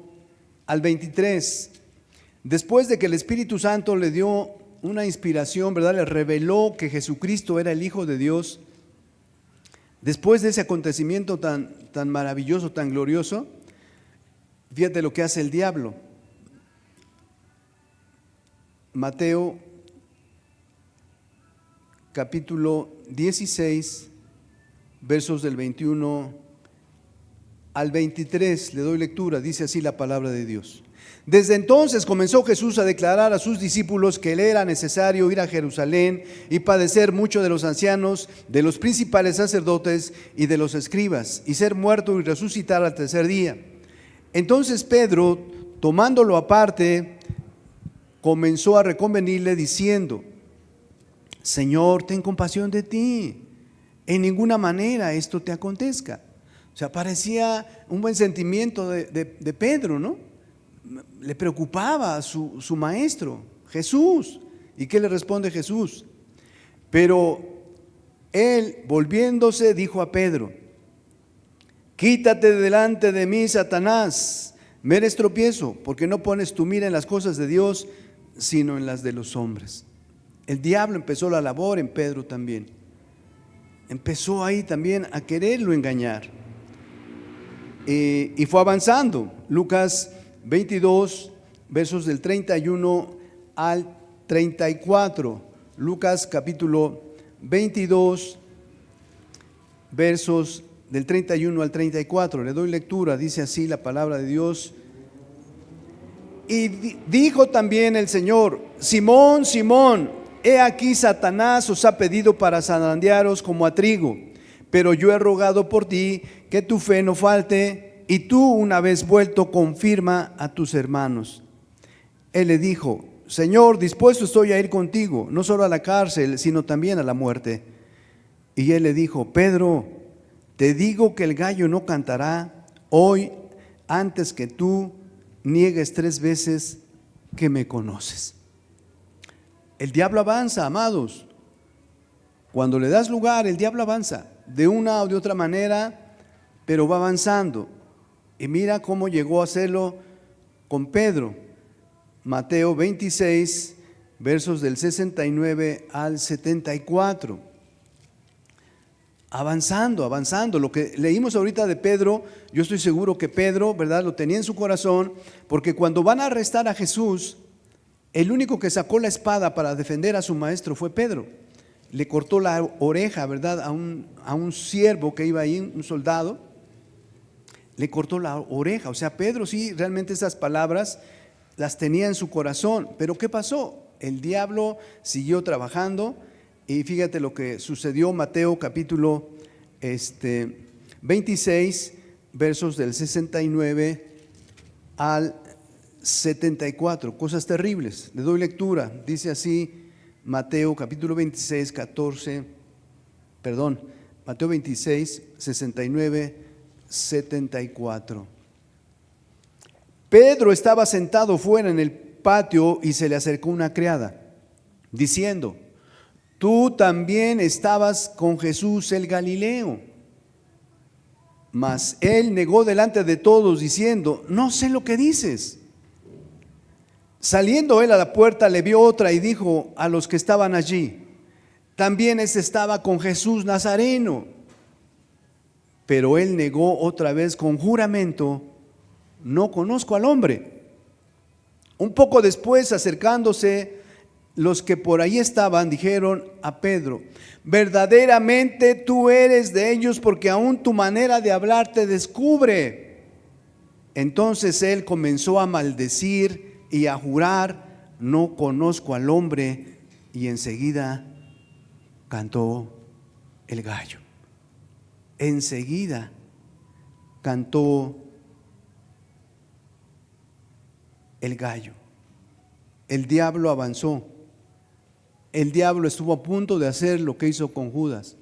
al 23. Después de que el Espíritu Santo le dio una inspiración, ¿verdad? Le reveló que Jesucristo era el Hijo de Dios. Después de ese acontecimiento tan maravilloso, tan glorioso, fíjate lo que hace el diablo. Mateo capítulo 16, versos del 21 al 23, le doy lectura, dice así la palabra de Dios. Desde entonces comenzó Jesús a declarar a sus discípulos que le era necesario ir a Jerusalén y padecer mucho de los ancianos, de los principales sacerdotes y de los escribas, y ser muerto y resucitar al tercer día. Entonces Pedro, tomándolo aparte, comenzó a reconvenirle diciendo: Señor, ten compasión de ti, en ninguna manera esto te acontezca. O sea, parecía un buen sentimiento de Pedro, ¿no? Le preocupaba a su maestro, Jesús. ¿Y qué le responde Jesús? Pero él, volviéndose, dijo a Pedro: quítate de delante de mí, Satanás, me eres tropiezo, porque no pones tu mira en las cosas de Dios, sino en las de los hombres. El diablo empezó la labor en Pedro también. Empezó ahí también a quererlo engañar. Y fue avanzando. Lucas 22, versos del 31 al 34. Lucas capítulo 22, versos del 31 al 34. Le doy lectura, dice así la palabra de Dios. Y dijo también el Señor: Simón, Simón, he aquí Satanás os ha pedido para zarandearos como a trigo, pero yo he rogado por ti que tu fe no falte, y tú, una vez vuelto, confirma a tus hermanos. Él le dijo: Señor, dispuesto estoy a ir contigo, no solo a la cárcel, sino también a la muerte. Y él le dijo: Pedro, te digo que el gallo no cantará hoy antes que tú niegues 3 veces que me conoces. El diablo avanza, amados. Cuando le das lugar, el diablo avanza de una o de otra manera, pero va avanzando. Y mira cómo llegó a hacerlo con Pedro. Mateo 26, versos del 69 al 74. Avanzando. Lo que leímos ahorita de Pedro, yo estoy seguro que Pedro, ¿verdad?, lo tenía en su corazón, porque cuando van a arrestar a Jesús, el único que sacó la espada para defender a su maestro fue Pedro. Le cortó la oreja, ¿verdad?, a un siervo que iba ahí, un soldado. Le cortó la oreja. O sea, Pedro sí, realmente esas palabras las tenía en su corazón. Pero ¿qué pasó? El diablo siguió trabajando. Y fíjate lo que sucedió. Mateo capítulo 26, versos del 69 al 74. Cosas terribles. Le doy lectura. Dice así Mateo capítulo 26, Mateo 26, 69, 74. Pedro estaba sentado fuera en el patio y se le acercó una criada, diciendo: tú también estabas con Jesús el Galileo. Mas él negó delante de todos, diciendo: no sé lo que dices. Saliendo él a la puerta, le vio otra y dijo a los que estaban allí: También éste estaba con Jesús Nazareno. Pero él negó otra vez con juramento: no conozco al hombre. Un poco después, acercándose, los que por ahí estaban dijeron a Pedro: verdaderamente tú eres de ellos, porque aún tu manera de hablar te descubre. Entonces él comenzó a maldecir y a jurar: no conozco al hombre. Y enseguida cantó el gallo. Enseguida cantó el gallo. El diablo avanzó. El diablo estuvo a punto de hacer lo que hizo con Judas.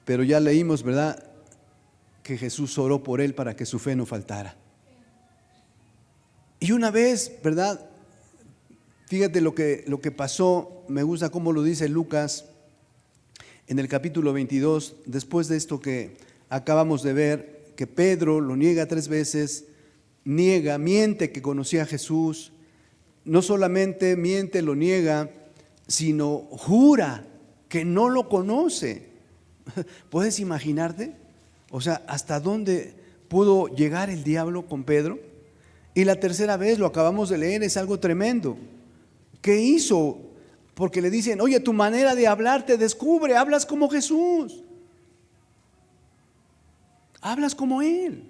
Pero ya leímos, ¿verdad?, que Jesús oró por él para que su fe no faltara. Y una vez, ¿verdad?, fíjate lo que pasó. Me gusta cómo lo dice Lucas en el capítulo 22, después de esto que acabamos de ver, que Pedro lo niega 3 veces, miente que conocía a Jesús. No solamente miente, lo niega, sino jura que no lo conoce. ¿Puedes imaginarte? O sea, ¿hasta dónde pudo llegar el diablo con Pedro? Y la tercera vez, lo acabamos de leer, es algo tremendo. ¿Qué hizo? Porque le dicen: oye, tu manera de hablar te descubre, hablas como Jesús, hablas como Él.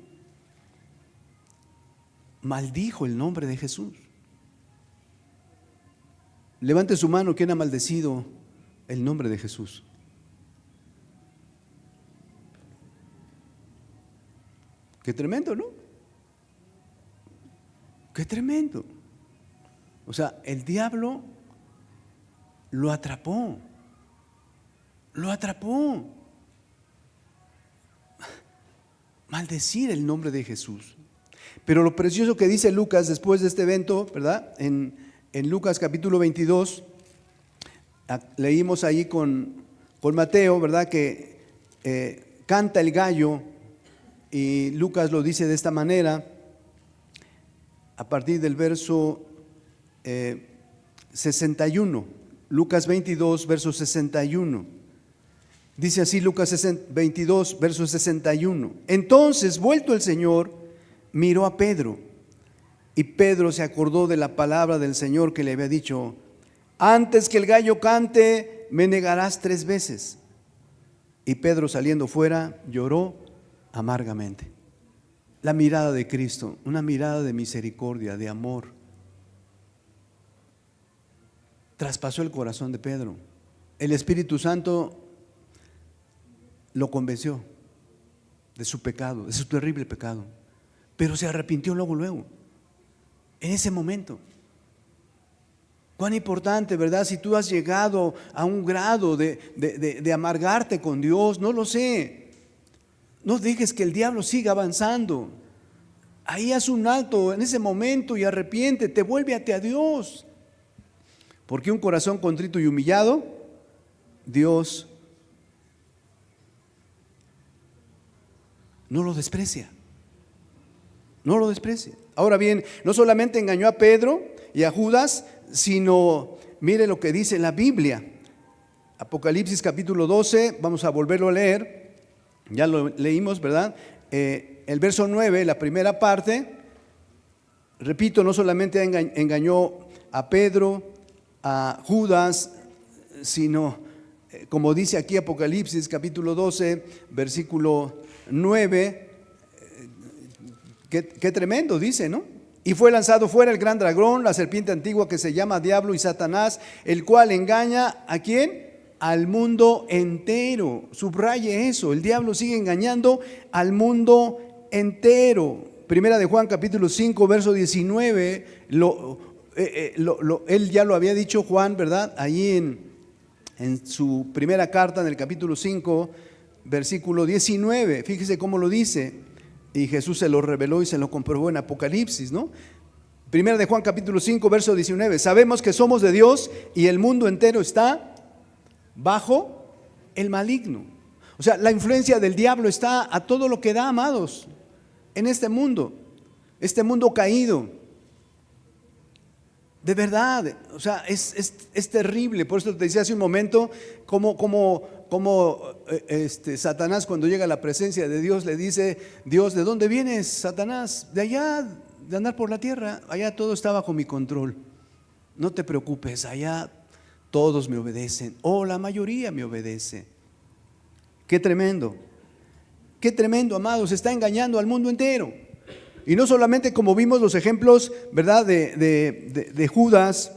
Maldijo el nombre de Jesús. Levante su mano, ¿quién ha maldecido el nombre de Jesús? Qué tremendo, ¿no? Qué tremendo. O sea, el diablo lo atrapó. Lo atrapó. Maldecir el nombre de Jesús. Pero lo precioso que dice Lucas después de este evento, ¿verdad? En Lucas capítulo 22, leímos ahí con Mateo, ¿verdad?, que canta el gallo, y Lucas lo dice de esta manera, a partir del verso 61, Lucas 22, verso 61. Dice así Lucas 22, verso 61. Entonces, vuelto el Señor, miró a Pedro, y Pedro se acordó de la palabra del Señor que le había dicho: antes que el gallo cante, me negarás 3 veces. Y Pedro, saliendo fuera, lloró amargamente. La mirada de Cristo, una mirada de misericordia, de amor, traspasó el corazón de Pedro. El Espíritu Santo lo convenció de su pecado, de su terrible pecado, pero se arrepintió luego, en ese momento. Cuán importante, ¿verdad? Si tú has llegado a un grado de amargarte con Dios, no lo sé, no dejes que el diablo siga avanzando. Ahí haz un alto en ese momento y arrepiéntete, vuélvete a Dios. Porque un corazón contrito y humillado, Dios no lo desprecia. No lo desprecia. Ahora bien, no solamente engañó a Pedro y a Judas, sino mire lo que dice la Biblia. Apocalipsis capítulo 12, vamos a volverlo a leer. Ya lo leímos, ¿verdad? El verso 9, la primera parte, repito, no solamente engañó a Pedro, a Judas, sino, como dice aquí Apocalipsis capítulo 12, versículo 9, qué tremendo dice, ¿no? Y fue lanzado fuera el gran dragón, la serpiente antigua que se llama Diablo y Satanás, el cual engaña ¿a quién? Al mundo entero. Subraye eso, el diablo sigue engañando al mundo entero. Primera de Juan capítulo 5, verso 19, él ya lo había dicho Juan, ¿verdad? Ahí en su primera carta, en el capítulo 5, versículo 19, fíjese cómo lo dice, y Jesús se lo reveló y se lo comprobó en Apocalipsis, ¿no? Primera de Juan capítulo 5, verso 19, sabemos que somos de Dios y el mundo entero está bajo el maligno. O sea, la influencia del diablo está a todo lo que da, amados, en este mundo caído. De verdad, o sea, es terrible. Por eso te decía hace un momento, como Satanás cuando llega a la presencia de Dios le dice: Dios, ¿de dónde vienes, Satanás? De allá, de andar por la tierra. Allá todo está bajo mi control. No te preocupes, allá todos me obedecen, o la mayoría me obedece. Qué tremendo, amados. Está engañando al mundo entero. Y no solamente, como vimos los ejemplos, ¿verdad?, de Judas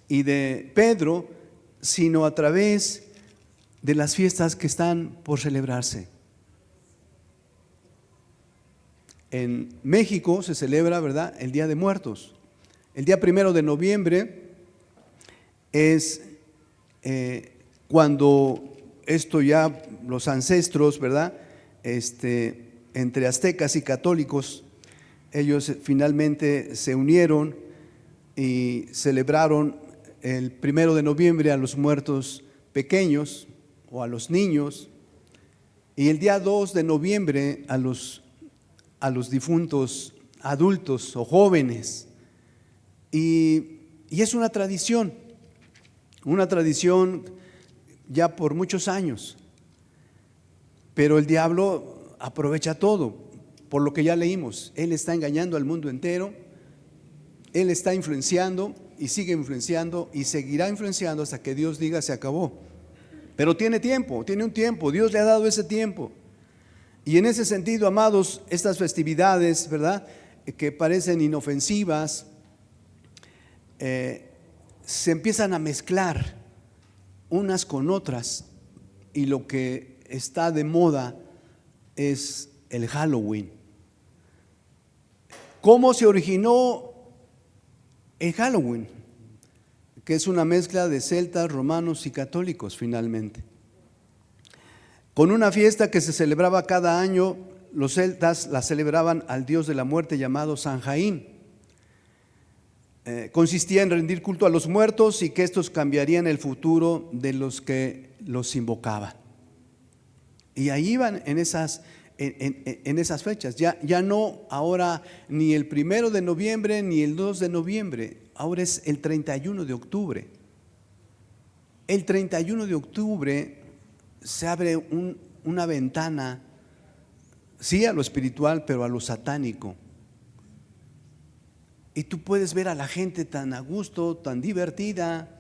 y de Pedro, sino a través de las fiestas que están por celebrarse. En México se celebra, ¿verdad?, el Día de Muertos. El día 1 de noviembre es cuando esto ya los ancestros, ¿verdad?, entre aztecas y católicos, ellos finalmente se unieron y celebraron el 1 de noviembre a los muertos pequeños o a los niños, y el día 2 de noviembre a los difuntos adultos o jóvenes. Y es una tradición ya por muchos años, pero el diablo aprovecha todo. Por lo que ya leímos, él está engañando al mundo entero, él está influenciando y sigue influenciando y seguirá influenciando hasta que Dios diga se acabó. Pero tiene un tiempo, Dios le ha dado ese tiempo. Y en ese sentido, amados, estas festividades, ¿verdad?, que parecen inofensivas, se empiezan a mezclar unas con otras, y lo que está de moda es el Halloween. ¿Cómo se originó el Halloween? Que es una mezcla de celtas, romanos y católicos finalmente. Con una fiesta que se celebraba cada año, los celtas la celebraban al dios de la muerte llamado San Jaín. Consistía en rendir culto a los muertos y que estos cambiarían el futuro de los que los invocaban. Y ahí iban en esas fechas. Ya no ahora ni el 1 de noviembre ni el 2 de noviembre, ahora es el 31 de octubre. El 31 de octubre se abre una ventana, sí, a lo espiritual, pero a lo satánico. Y tú puedes ver a la gente tan a gusto, tan divertida,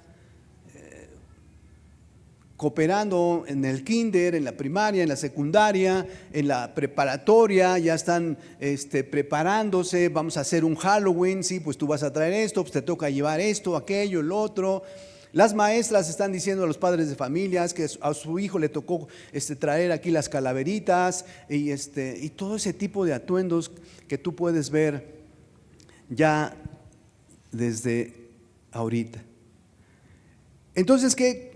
cooperando en el kinder, en la primaria, en la secundaria, en la preparatoria, ya están preparándose. Vamos a hacer un Halloween, sí, pues tú vas a traer esto, pues te toca llevar esto, aquello, el otro. Las maestras están diciendo a los padres de familias que a su hijo le tocó traer aquí las calaveritas y todo ese tipo de atuendos que tú puedes ver ya desde ahorita. Entonces, que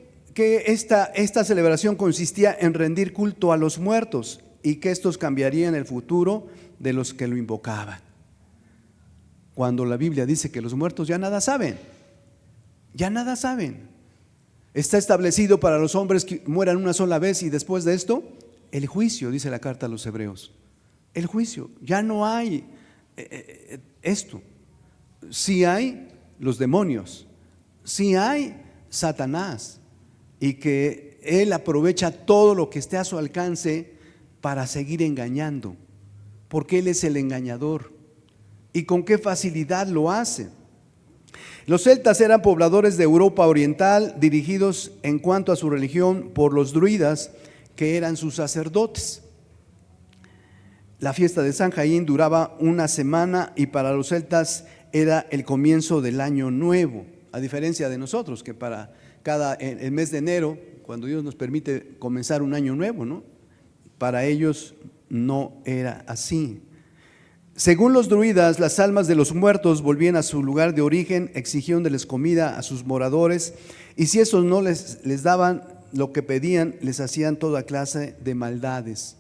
esta celebración consistía en rendir culto a los muertos y que estos cambiarían el futuro de los que lo invocaban. Cuando la Biblia dice que los muertos ya nada saben, está establecido para los hombres que mueran una sola vez y después de esto, el juicio, dice la carta a los Hebreos. El juicio, ya no hay esto. Sí hay los demonios, sí hay Satanás, y que él aprovecha todo lo que esté a su alcance para seguir engañando, porque él es el engañador. ¿Y con qué facilidad lo hace? Los celtas eran pobladores de Europa Oriental, dirigidos en cuanto a su religión por los druidas, que eran sus sacerdotes. La fiesta de San Jaín duraba una semana y para los celtas era el comienzo del año nuevo, a diferencia de nosotros, que para el mes de enero, cuando Dios nos permite comenzar un año nuevo, ¿no? Para ellos no era así. Según los druidas, las almas de los muertos volvían a su lugar de origen, exigiéndoles comida a sus moradores, y si esos no les daban lo que pedían, les hacían toda clase de maldades.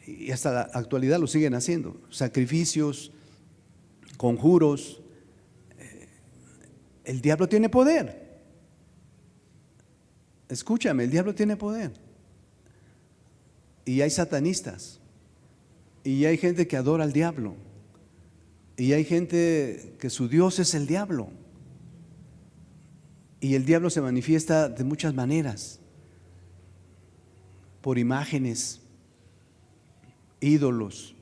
Y hasta la actualidad lo siguen haciendo, sacrificios, conjuros. El diablo tiene poder. Escúchame, el diablo tiene poder. Y hay satanistas. Y hay gente que adora al diablo. Y hay gente que su Dios es el diablo. Y el diablo se manifiesta de muchas maneras, por imágenes, ídolos.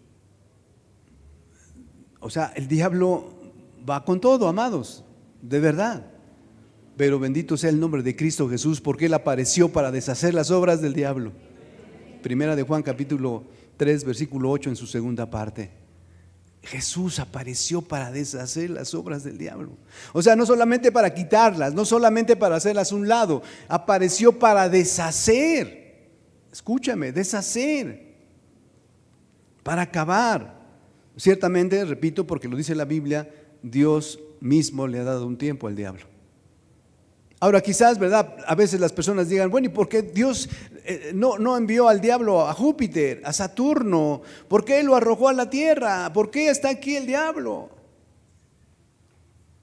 O sea, el diablo va con todo, amados, de verdad. Pero bendito sea el nombre de Cristo Jesús, porque Él apareció para deshacer las obras del diablo. Primera de Juan capítulo 3, versículo 8 en su segunda parte. Jesús apareció para deshacer las obras del diablo. O sea, no solamente para quitarlas, no solamente para hacerlas a un lado, apareció para deshacer. Escúchame, deshacer, para acabar. Ciertamente, repito, porque lo dice la Biblia, Dios mismo le ha dado un tiempo al diablo. Ahora quizás, ¿verdad? A veces las personas digan, bueno, ¿y por qué Dios no envió al diablo a Júpiter, a Saturno? ¿Por qué lo arrojó a la tierra? ¿Por qué está aquí el diablo?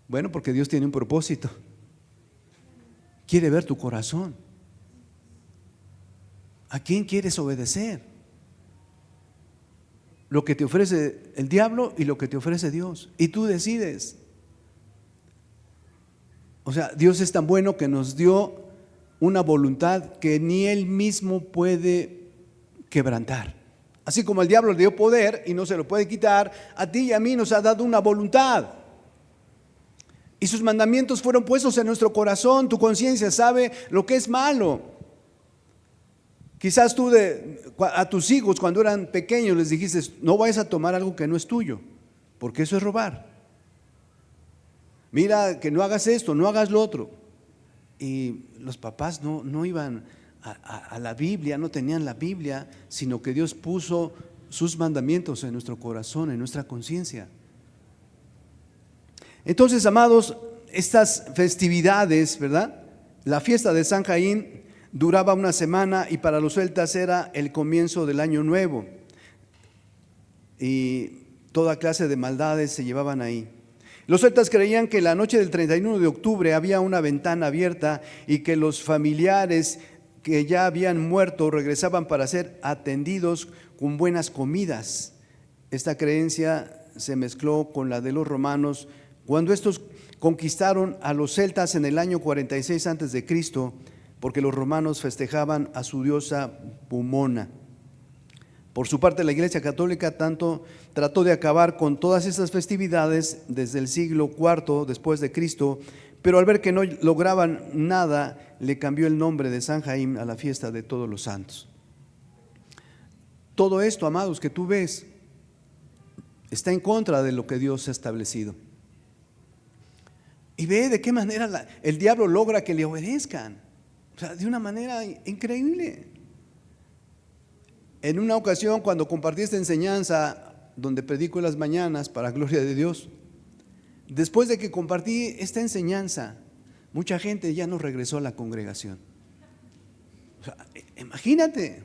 Bueno, porque Dios tiene un propósito. Quiere ver tu corazón. ¿A quién quieres obedecer? Lo que te ofrece el diablo y lo que te ofrece Dios. Y tú decides. O sea, Dios es tan bueno que nos dio una voluntad que ni Él mismo puede quebrantar. Así como el diablo le dio poder y no se lo puede quitar, a ti y a mí nos ha dado una voluntad. Y sus mandamientos fueron puestos en nuestro corazón. Tu conciencia sabe lo que es malo. Quizás tú a tus hijos cuando eran pequeños les dijiste, no vayas a tomar algo que no es tuyo, porque eso es robar. Mira, que no hagas esto, no hagas lo otro. Y los papás no iban a la Biblia, no tenían la Biblia, sino que Dios puso sus mandamientos en nuestro corazón, en nuestra conciencia. Entonces, amados, estas festividades, ¿verdad? La fiesta de San Jaín duraba una semana y para los celtas era el comienzo del año nuevo. Y toda clase de maldades se llevaban ahí. Los celtas creían que la noche del 31 de octubre había una ventana abierta y que los familiares que ya habían muerto regresaban para ser atendidos con buenas comidas. Esta creencia se mezcló con la de los romanos cuando estos conquistaron a los celtas en el año 46 antes de Cristo, porque los romanos festejaban a su diosa Pomona. Por su parte, la Iglesia Católica tanto trató de acabar con todas estas festividades desde el siglo IV después de Cristo, pero al ver que no lograban nada, le cambió el nombre de San Jaín a la fiesta de todos los santos. Todo esto, amados, que tú ves, está en contra de lo que Dios ha establecido. Y ve de qué manera el diablo logra que le obedezcan. O sea, de una manera increíble. En una ocasión, cuando compartí esta enseñanza, donde predico en las mañanas para gloria de Dios, después de que compartí esta enseñanza, mucha gente ya no regresó a la congregación. O sea, imagínate.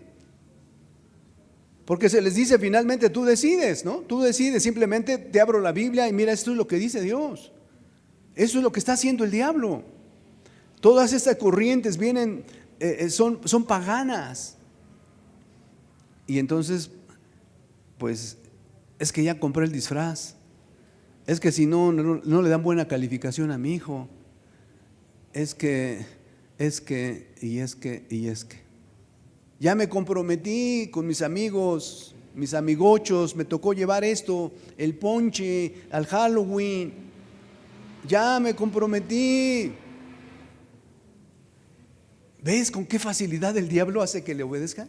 Porque se les dice finalmente, tú decides, ¿no? Tú decides, simplemente te abro la Biblia y mira, esto es lo que dice Dios. Eso es lo que está haciendo el diablo. Todas estas corrientes vienen, son paganas. Y entonces, pues, es que ya compré el disfraz. Es que si no le dan buena calificación a mi hijo. Es que. Ya me comprometí con mis amigos, mis amigochos, me tocó llevar esto, el ponche, al Halloween. Ya me comprometí. ¿Ves con qué facilidad el diablo hace que le obedezcan?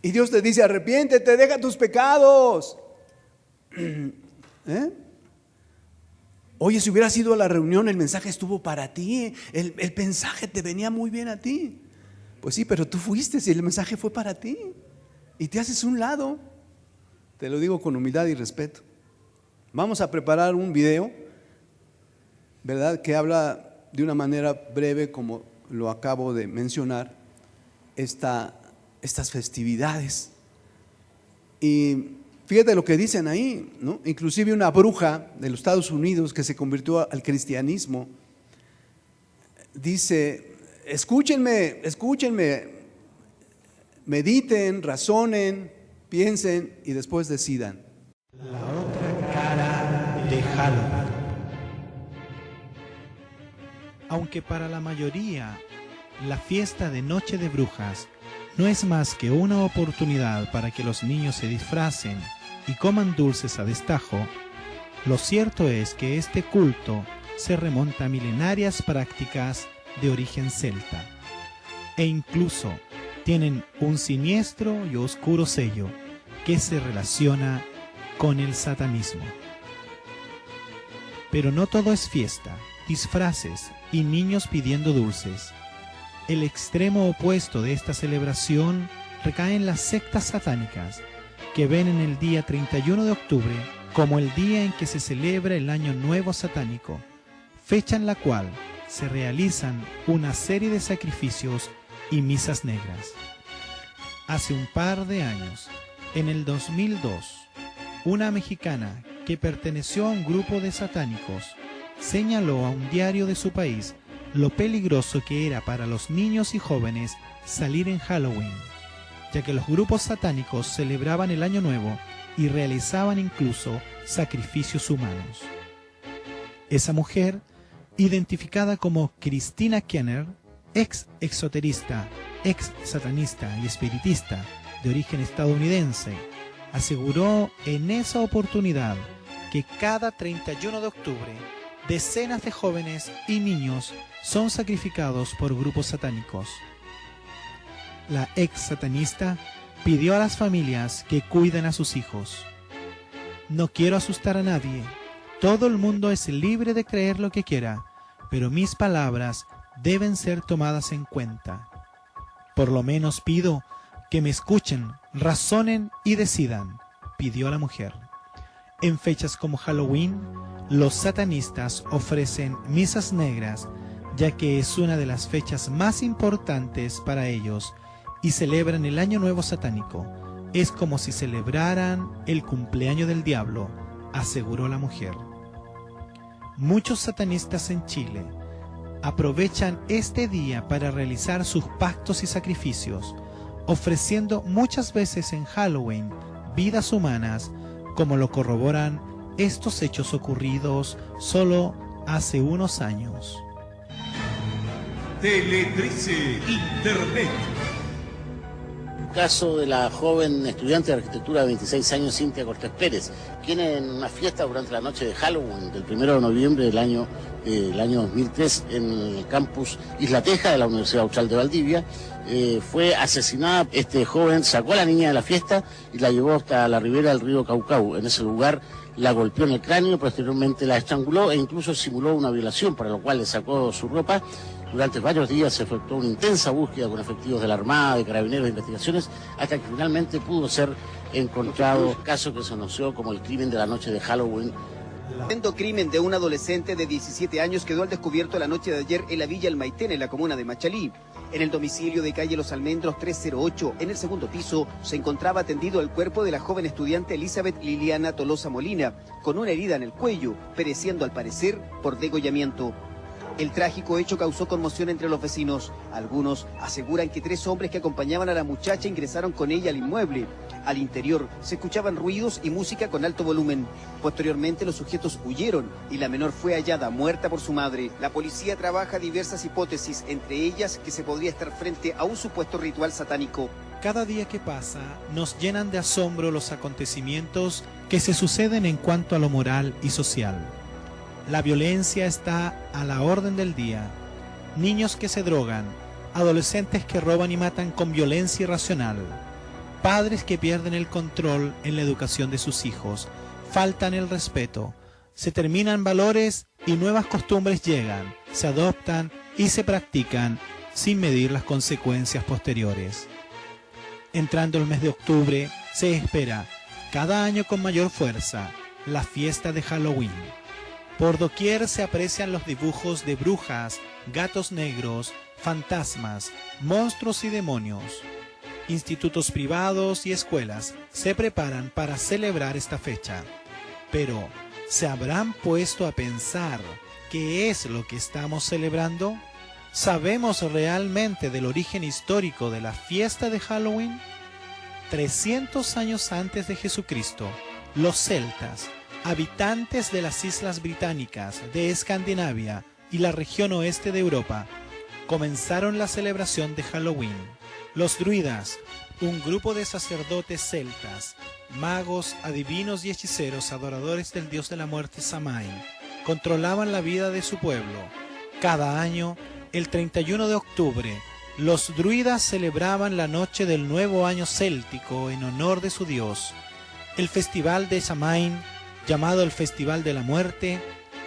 Y Dios te dice, arrepiéntete, deja tus pecados. Oye, si hubieras ido a la reunión, el mensaje estuvo para ti. El mensaje te venía muy bien a ti. Pues sí, pero tú fuiste y el mensaje fue para ti. Y te haces un lado. Te lo digo con humildad y respeto. Vamos a preparar un video, ¿verdad? Que habla de una manera breve, como lo acabo de mencionar, estas festividades. Y fíjate lo que dicen ahí, ¿no? Inclusive una bruja de los Estados Unidos que se convirtió al cristianismo dice, escúchenme, mediten, razonen, piensen y después decidan. La otra cara de Halloween. Aunque para la mayoría la fiesta de Noche de Brujas no es más que una oportunidad para que los niños se disfracen y coman dulces a destajo, lo cierto es que este culto se remonta a milenarias prácticas de origen celta e incluso tienen un siniestro y oscuro sello que se relaciona con el satanismo. Pero no todo es fiesta, disfraces y niños pidiendo dulces. El extremo opuesto de esta celebración recae en las sectas satánicas, que ven en el día 31 de octubre como el día en que se celebra el Año Nuevo Satánico, fecha en la cual se realizan una serie de sacrificios y misas negras. Hace un par de años, en el 2002, una mexicana que perteneció a un grupo de satánicos señaló a un diario de su país lo peligroso que era para los niños y jóvenes salir en Halloween, ya que los grupos satánicos celebraban el Año Nuevo y realizaban incluso sacrificios humanos. Esa mujer, identificada como Christina Kenner, ex exoterista, ex satanista y espiritista de origen estadounidense, aseguró en esa oportunidad que cada 31 de octubre decenas de jóvenes y niños son sacrificados por grupos satánicos. La ex satanista pidió a las familias que cuiden a sus hijos. No quiero asustar a nadie. Todo el mundo es libre de creer lo que quiera, pero mis palabras deben ser tomadas en cuenta. Por lo menos pido que me escuchen, razonen y decidan, pidió la mujer. En fechas como Halloween, los satanistas ofrecen misas negras, ya que es una de las fechas más importantes para ellos, y celebran el Año Nuevo Satánico. Es como si celebraran el cumpleaños del diablo, aseguró la mujer. Muchos satanistas en Chile aprovechan este día para realizar sus pactos y sacrificios, ofreciendo muchas veces en Halloween vidas humanas, como lo corroboran estos hechos ocurridos solo hace unos años. Tele13 Internet. Caso de la joven estudiante de arquitectura de 26 años, Cintia Cortés Pérez, quien en una fiesta durante la noche de Halloween del 1 de noviembre del año 2003 en el campus Isla Teja de la Universidad Austral de Valdivia, fue asesinada. Este joven sacó a la niña de la fiesta y la llevó hasta la ribera del río Caucau. En ese lugar la golpeó en el cráneo, posteriormente la estranguló e incluso simuló una violación, para lo cual le sacó su ropa. Durante varios días se efectuó una intensa búsqueda con efectivos de la Armada, de Carabineros, de investigaciones, hasta que finalmente pudo ser encontrado. Caso que se conoció como el crimen de la noche de Halloween. El crimen de un adolescente de 17 años quedó al descubierto la noche de ayer en la Villa El Maitén, en la comuna de Machalí. En el domicilio de calle Los Almendros 308, en el segundo piso, se encontraba tendido el cuerpo de la joven estudiante Elizabeth Liliana Tolosa Molina, con una herida en el cuello, pereciendo al parecer por degollamiento. El trágico hecho causó conmoción entre los vecinos. Algunos aseguran que 3 hombres que acompañaban a la muchacha ingresaron con ella al inmueble. Al interior se escuchaban ruidos y música con alto volumen. Posteriormente los sujetos huyeron y la menor fue hallada muerta por su madre. La policía trabaja diversas hipótesis, entre ellas que se podría estar frente a un supuesto ritual satánico. Cada día que pasa nos llenan de asombro los acontecimientos que se suceden en cuanto a lo moral y social. La violencia está a la orden del día. Niños que se drogan, adolescentes que roban y matan con violencia irracional, padres que pierden el control en la educación de sus hijos, faltan el respeto, se terminan valores y nuevas costumbres llegan, se adoptan y se practican sin medir las consecuencias posteriores. Entrando el mes de octubre, se espera, cada año con mayor fuerza, la fiesta de Halloween. Por doquier se aprecian los dibujos de brujas, gatos negros, fantasmas, monstruos y demonios. Institutos privados y escuelas se preparan para celebrar esta fecha. Pero, ¿se habrán puesto a pensar qué es lo que estamos celebrando? ¿Sabemos realmente del origen histórico de la fiesta de Halloween? 300 años antes de Jesucristo, los celtas, habitantes de las islas británicas, de Escandinavia y la región oeste de Europa, comenzaron la celebración de Halloween. Los druidas, un grupo de sacerdotes celtas, magos, adivinos y hechiceros adoradores del dios de la muerte Samhain, controlaban la vida de su pueblo. Cada año, el 31 de octubre, los druidas celebraban la noche del nuevo año céltico en honor de su dios. El festival de Samhain, llamado el Festival de la Muerte,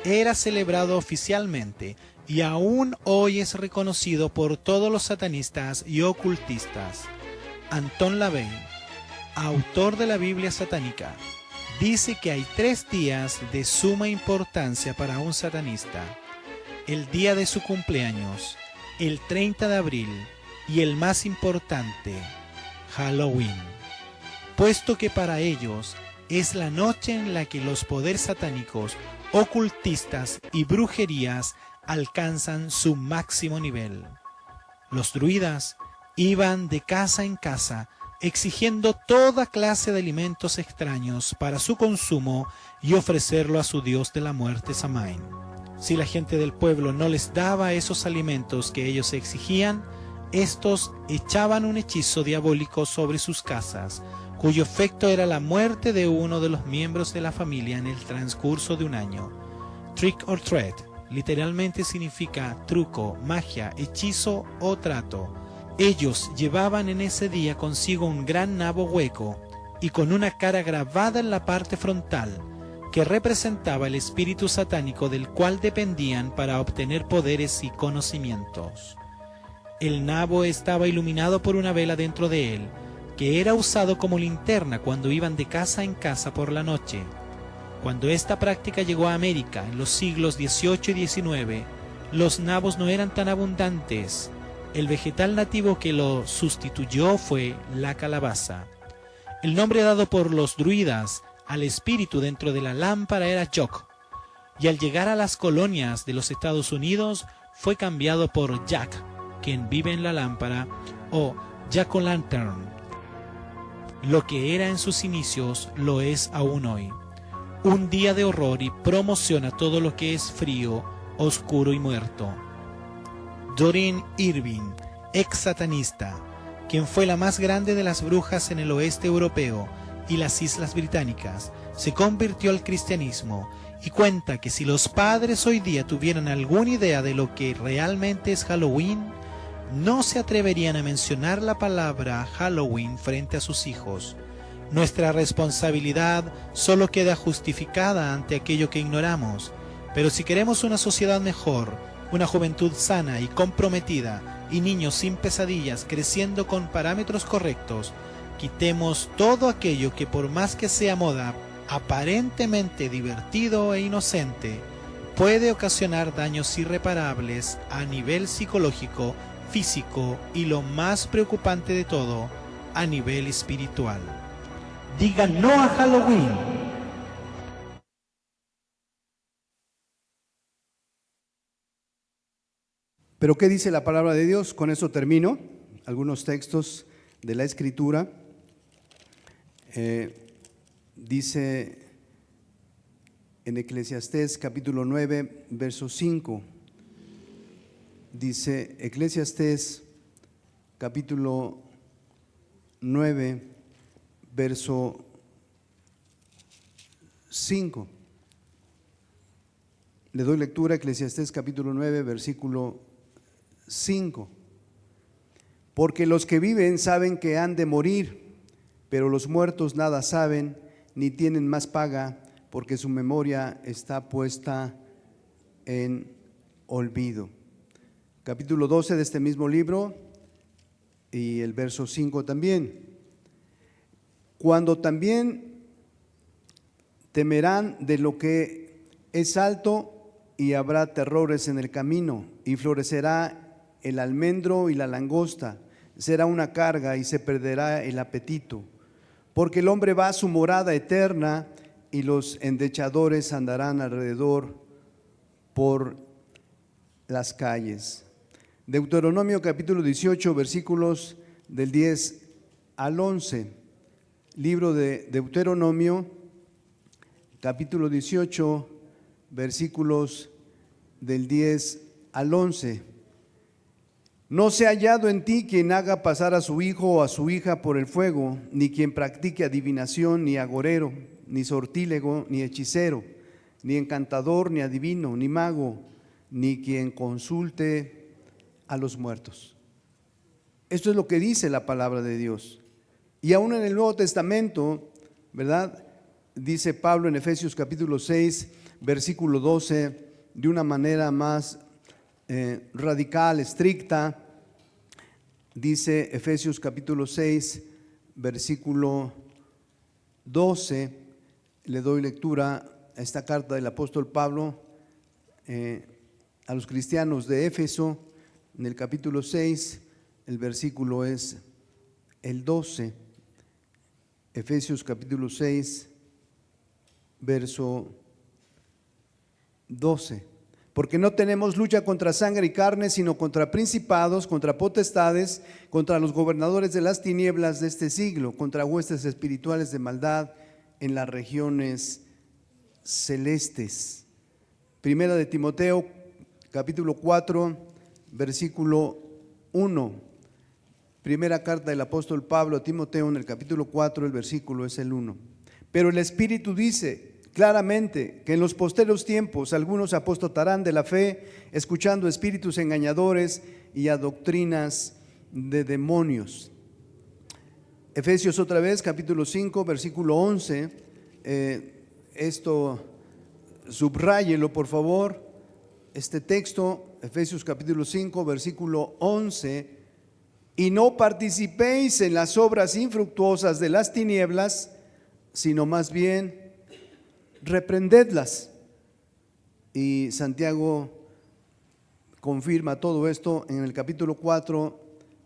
era celebrado oficialmente y aún hoy es reconocido por todos los satanistas y ocultistas. Anton LaVey, autor de la Biblia satánica, dice que hay 3 días de suma importancia para un satanista: el día de su cumpleaños, el 30 de abril y el más importante, Halloween, puesto que para ellos es la noche en la que los poderes satánicos, ocultistas y brujerías alcanzan su máximo nivel. Los druidas iban de casa en casa exigiendo toda clase de alimentos extraños para su consumo y ofrecerlo a su dios de la muerte Samhain. Si la gente del pueblo no les daba esos alimentos que ellos exigían, estos echaban un hechizo diabólico sobre sus casas, cuyo efecto era la muerte de uno de los miembros de la familia en el transcurso de un año. Trick or treat literalmente significa truco, magia, hechizo o trato. Ellos llevaban en ese día consigo un gran nabo hueco y con una cara grabada en la parte frontal, que representaba el espíritu satánico del cual dependían para obtener poderes y conocimientos. El nabo estaba iluminado por una vela dentro de él, que era usado como linterna cuando iban de casa en casa por la noche. Cuando esta práctica llegó a América en los siglos XVIII y XIX, los nabos no eran tan abundantes. El vegetal nativo que lo sustituyó fue la calabaza. El nombre dado por los druidas al espíritu dentro de la lámpara era Jock, y al llegar a las colonias de los Estados Unidos fue cambiado por Jack, quien vive en la lámpara, o Jack-o'-lantern. Lo que era en sus inicios lo es aún hoy. Un día de horror y promociona todo lo que es frío, oscuro y muerto. Doreen Irving, ex satanista, quien fue la más grande de las brujas en el oeste europeo y las islas británicas, se convirtió al cristianismo y cuenta que si los padres hoy día tuvieran alguna idea de lo que realmente es Halloween, no se atreverían a mencionar la palabra Halloween frente a sus hijos. Nuestra responsabilidad solo queda justificada ante aquello que ignoramos, pero si queremos una sociedad mejor, una juventud sana y comprometida, y niños sin pesadillas creciendo con parámetros correctos, quitemos todo aquello que, por más que sea moda, aparentemente divertido e inocente, puede ocasionar daños irreparables a nivel psicológico, físico y, lo más preocupante de todo, a nivel espiritual. Digan no a Halloween. Pero ¿qué dice la palabra de Dios? Con eso termino. Algunos textos de la Escritura. Dice en Eclesiastés capítulo 9, verso 5. Dice Eclesiastés capítulo 9, verso 5. Le doy lectura a Eclesiastés capítulo 9, versículo 5. Porque los que viven saben que han de morir, pero los muertos nada saben, ni tienen más paga, porque su memoria está puesta en olvido. Capítulo 12 de este mismo libro y el verso 5 también. Cuando también temerán de lo que es alto, y habrá terrores en el camino, y florecerá el almendro y la langosta, será una carga y se perderá el apetito, porque el hombre va a su morada eterna y los endechadores andarán alrededor por las calles. Deuteronomio capítulo 18, versículos del 10 al 11. Libro de Deuteronomio, capítulo 18, versículos del 10 al 11. No se ha hallado en ti quien haga pasar a su hijo o a su hija por el fuego, ni quien practique adivinación, ni agorero, ni sortílego, ni hechicero, ni encantador, ni adivino, ni mago, ni quien consulte a los muertos. Esto es lo que dice la palabra de Dios. Y aún en el Nuevo Testamento, ¿verdad? Dice Pablo en Efesios capítulo 6, versículo 12, de una manera más radical, estricta. Dice Efesios capítulo 6, versículo 12, le doy lectura a esta carta del apóstol Pablo a los cristianos de Éfeso, en el capítulo 6, el versículo es el 12, Efesios capítulo 6, verso 12. Porque no tenemos lucha contra sangre y carne, sino contra principados, contra potestades, contra los gobernadores de las tinieblas de este siglo, contra huestes espirituales de maldad en las regiones celestes. Primera de Timoteo, capítulo 4, versículo 1. Primera carta del apóstol Pablo a Timoteo, en el capítulo 4, el versículo es el 1. Pero el Espíritu dice claramente que en los posteros tiempos algunos apostatarán de la fe, escuchando espíritus engañadores y a doctrinas de demonios. Efesios otra vez, capítulo 5, versículo 11. Esto subráyelo, por favor. Este texto, Efesios capítulo 5, versículo 11. Y no participéis en las obras infructuosas de las tinieblas, sino más bien reprendedlas. Y Santiago confirma todo esto en el capítulo 4,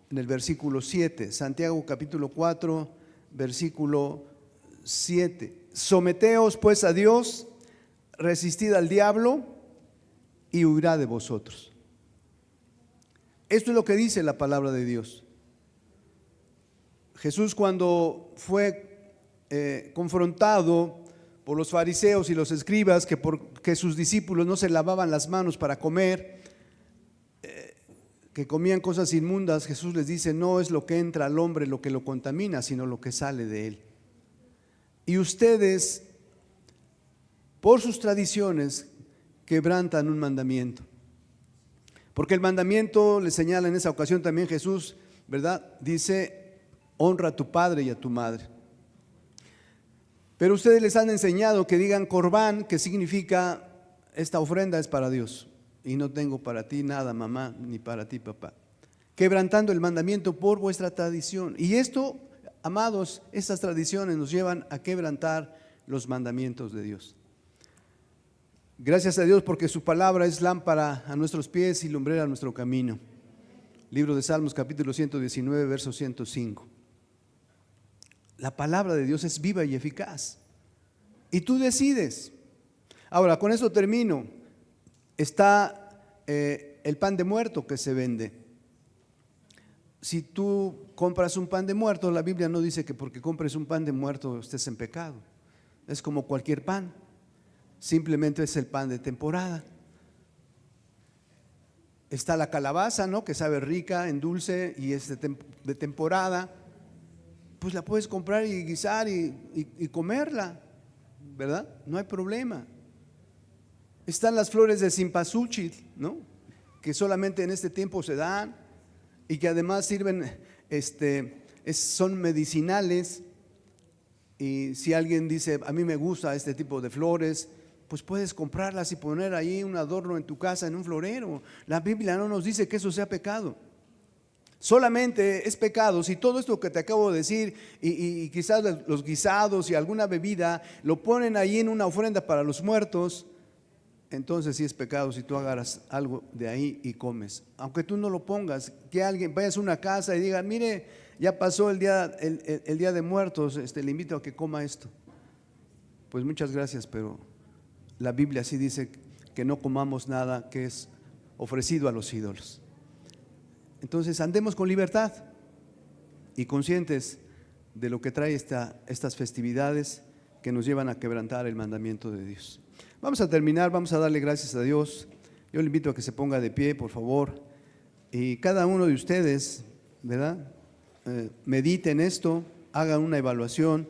en el versículo 7. Santiago capítulo 4, versículo 7. Someteos pues a Dios, resistid al diablo y huirá de vosotros. Esto es lo que dice la palabra de Dios. Jesús, cuando fue confrontado por los fariseos y los escribas, que porque sus discípulos no se lavaban las manos para comer, que comían cosas inmundas, Jesús les dice: no es lo que entra al hombre lo que lo contamina, sino lo que sale de él. Y ustedes, por sus tradiciones, quebrantan un mandamiento. Porque el mandamiento, le señala en esa ocasión también Jesús, ¿verdad? Dice: honra a tu padre y a tu madre. Pero ustedes les han enseñado que digan corbán, que significa esta ofrenda es para Dios y no tengo para ti nada, mamá, ni para ti, papá. Quebrantando el mandamiento por vuestra tradición. Y esto, amados, estas tradiciones nos llevan a quebrantar los mandamientos de Dios. Gracias a Dios porque su palabra es lámpara a nuestros pies y lumbrera a nuestro camino. Libro de Salmos capítulo 119, verso 105. La palabra de Dios es viva y eficaz. Y tú decides. Ahora, con eso termino. Está el pan de muerto que se vende. Si tú compras un pan de muerto, la Biblia no dice que porque compres un pan de muerto estés en pecado. Es como cualquier pan. Simplemente es el pan de temporada. Está la calabaza, ¿no? Que sabe rica, en dulce y es de temporada. Pues la puedes comprar y guisar y comerla, ¿verdad? No hay problema. Están las flores de cempasúchil, ¿no? Que solamente en este tiempo se dan y que además sirven, son medicinales. Y si alguien dice: a mí me gusta este tipo de flores, pues puedes comprarlas y poner ahí un adorno en tu casa, en un florero. La Biblia no nos dice que eso sea pecado. Solamente es pecado si todo esto que te acabo de decir y quizás los guisados y alguna bebida lo ponen ahí en una ofrenda para los muertos. Entonces sí es pecado si tú agarras algo de ahí y comes. Aunque tú no lo pongas, que alguien vayas a una casa y diga: mire, ya pasó el día de muertos, le invito a que coma esto. Pues muchas gracias, pero la Biblia sí dice que no comamos nada que es ofrecido a los ídolos. Entonces andemos con libertad y conscientes de lo que trae estas festividades que nos llevan a quebrantar el mandamiento de Dios. Vamos a terminar, vamos a darle gracias a Dios. Yo le invito a que se ponga de pie, por favor. Y cada uno de ustedes, ¿verdad? Mediten esto, hagan una evaluación.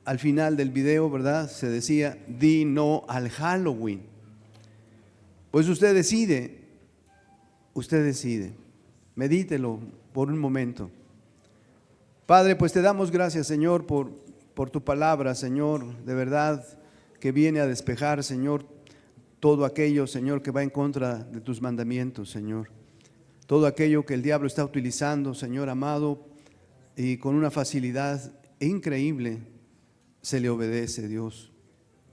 Al final del video, ¿verdad? Se decía, di no al Halloween. Pues usted decide, medítelo por un momento. Padre, pues te damos gracias, Señor, por tu palabra, Señor, de verdad, que viene a despejar, Señor, todo aquello, Señor, que va en contra de tus mandamientos, Señor. Todo aquello que el diablo está utilizando, Señor amado, y con una facilidad increíble se le obedece, Dios.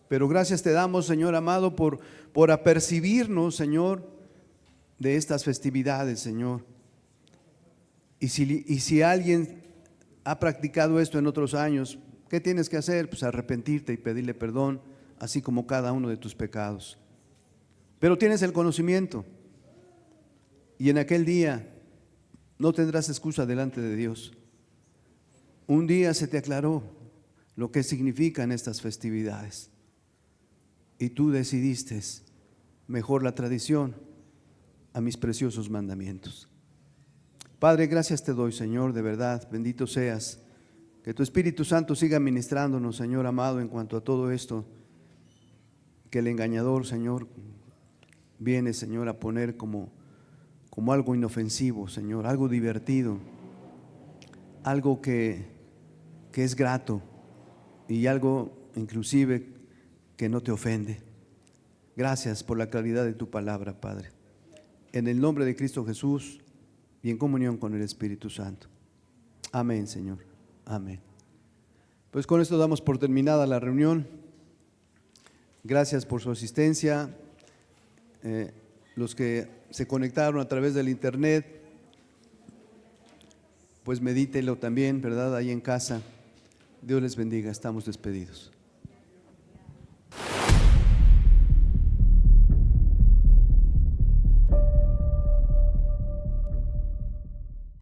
Pero gracias te damos, Señor amado, por apercibirnos, Señor, de estas festividades, Señor. Y si alguien ha practicado esto en otros años, ¿qué tienes que hacer? Pues arrepentirte y pedirle perdón, así como cada uno de tus pecados. Pero tienes el conocimiento, y en aquel día no tendrás excusa delante de Dios. Un día se te aclaró lo que significan estas festividades, y tú decidiste mejor la tradición a mis preciosos mandamientos. Padre, gracias te doy, Señor, de verdad, bendito seas. Que tu Espíritu Santo siga ministrándonos, Señor amado, en cuanto a todo esto que el engañador, Señor, viene, Señor, a poner como algo inofensivo, Señor, algo divertido, algo que es grato y algo inclusive que no te ofende. Gracias por la claridad de tu palabra, Padre. En el nombre de Cristo Jesús y en comunión con el Espíritu Santo. Amén, Señor. Amén. Pues con esto damos por terminada la reunión. Gracias por su asistencia. Los que se conectaron a través del internet, pues medítelo también, ¿verdad? Ahí en casa. Dios les bendiga. Estamos despedidos.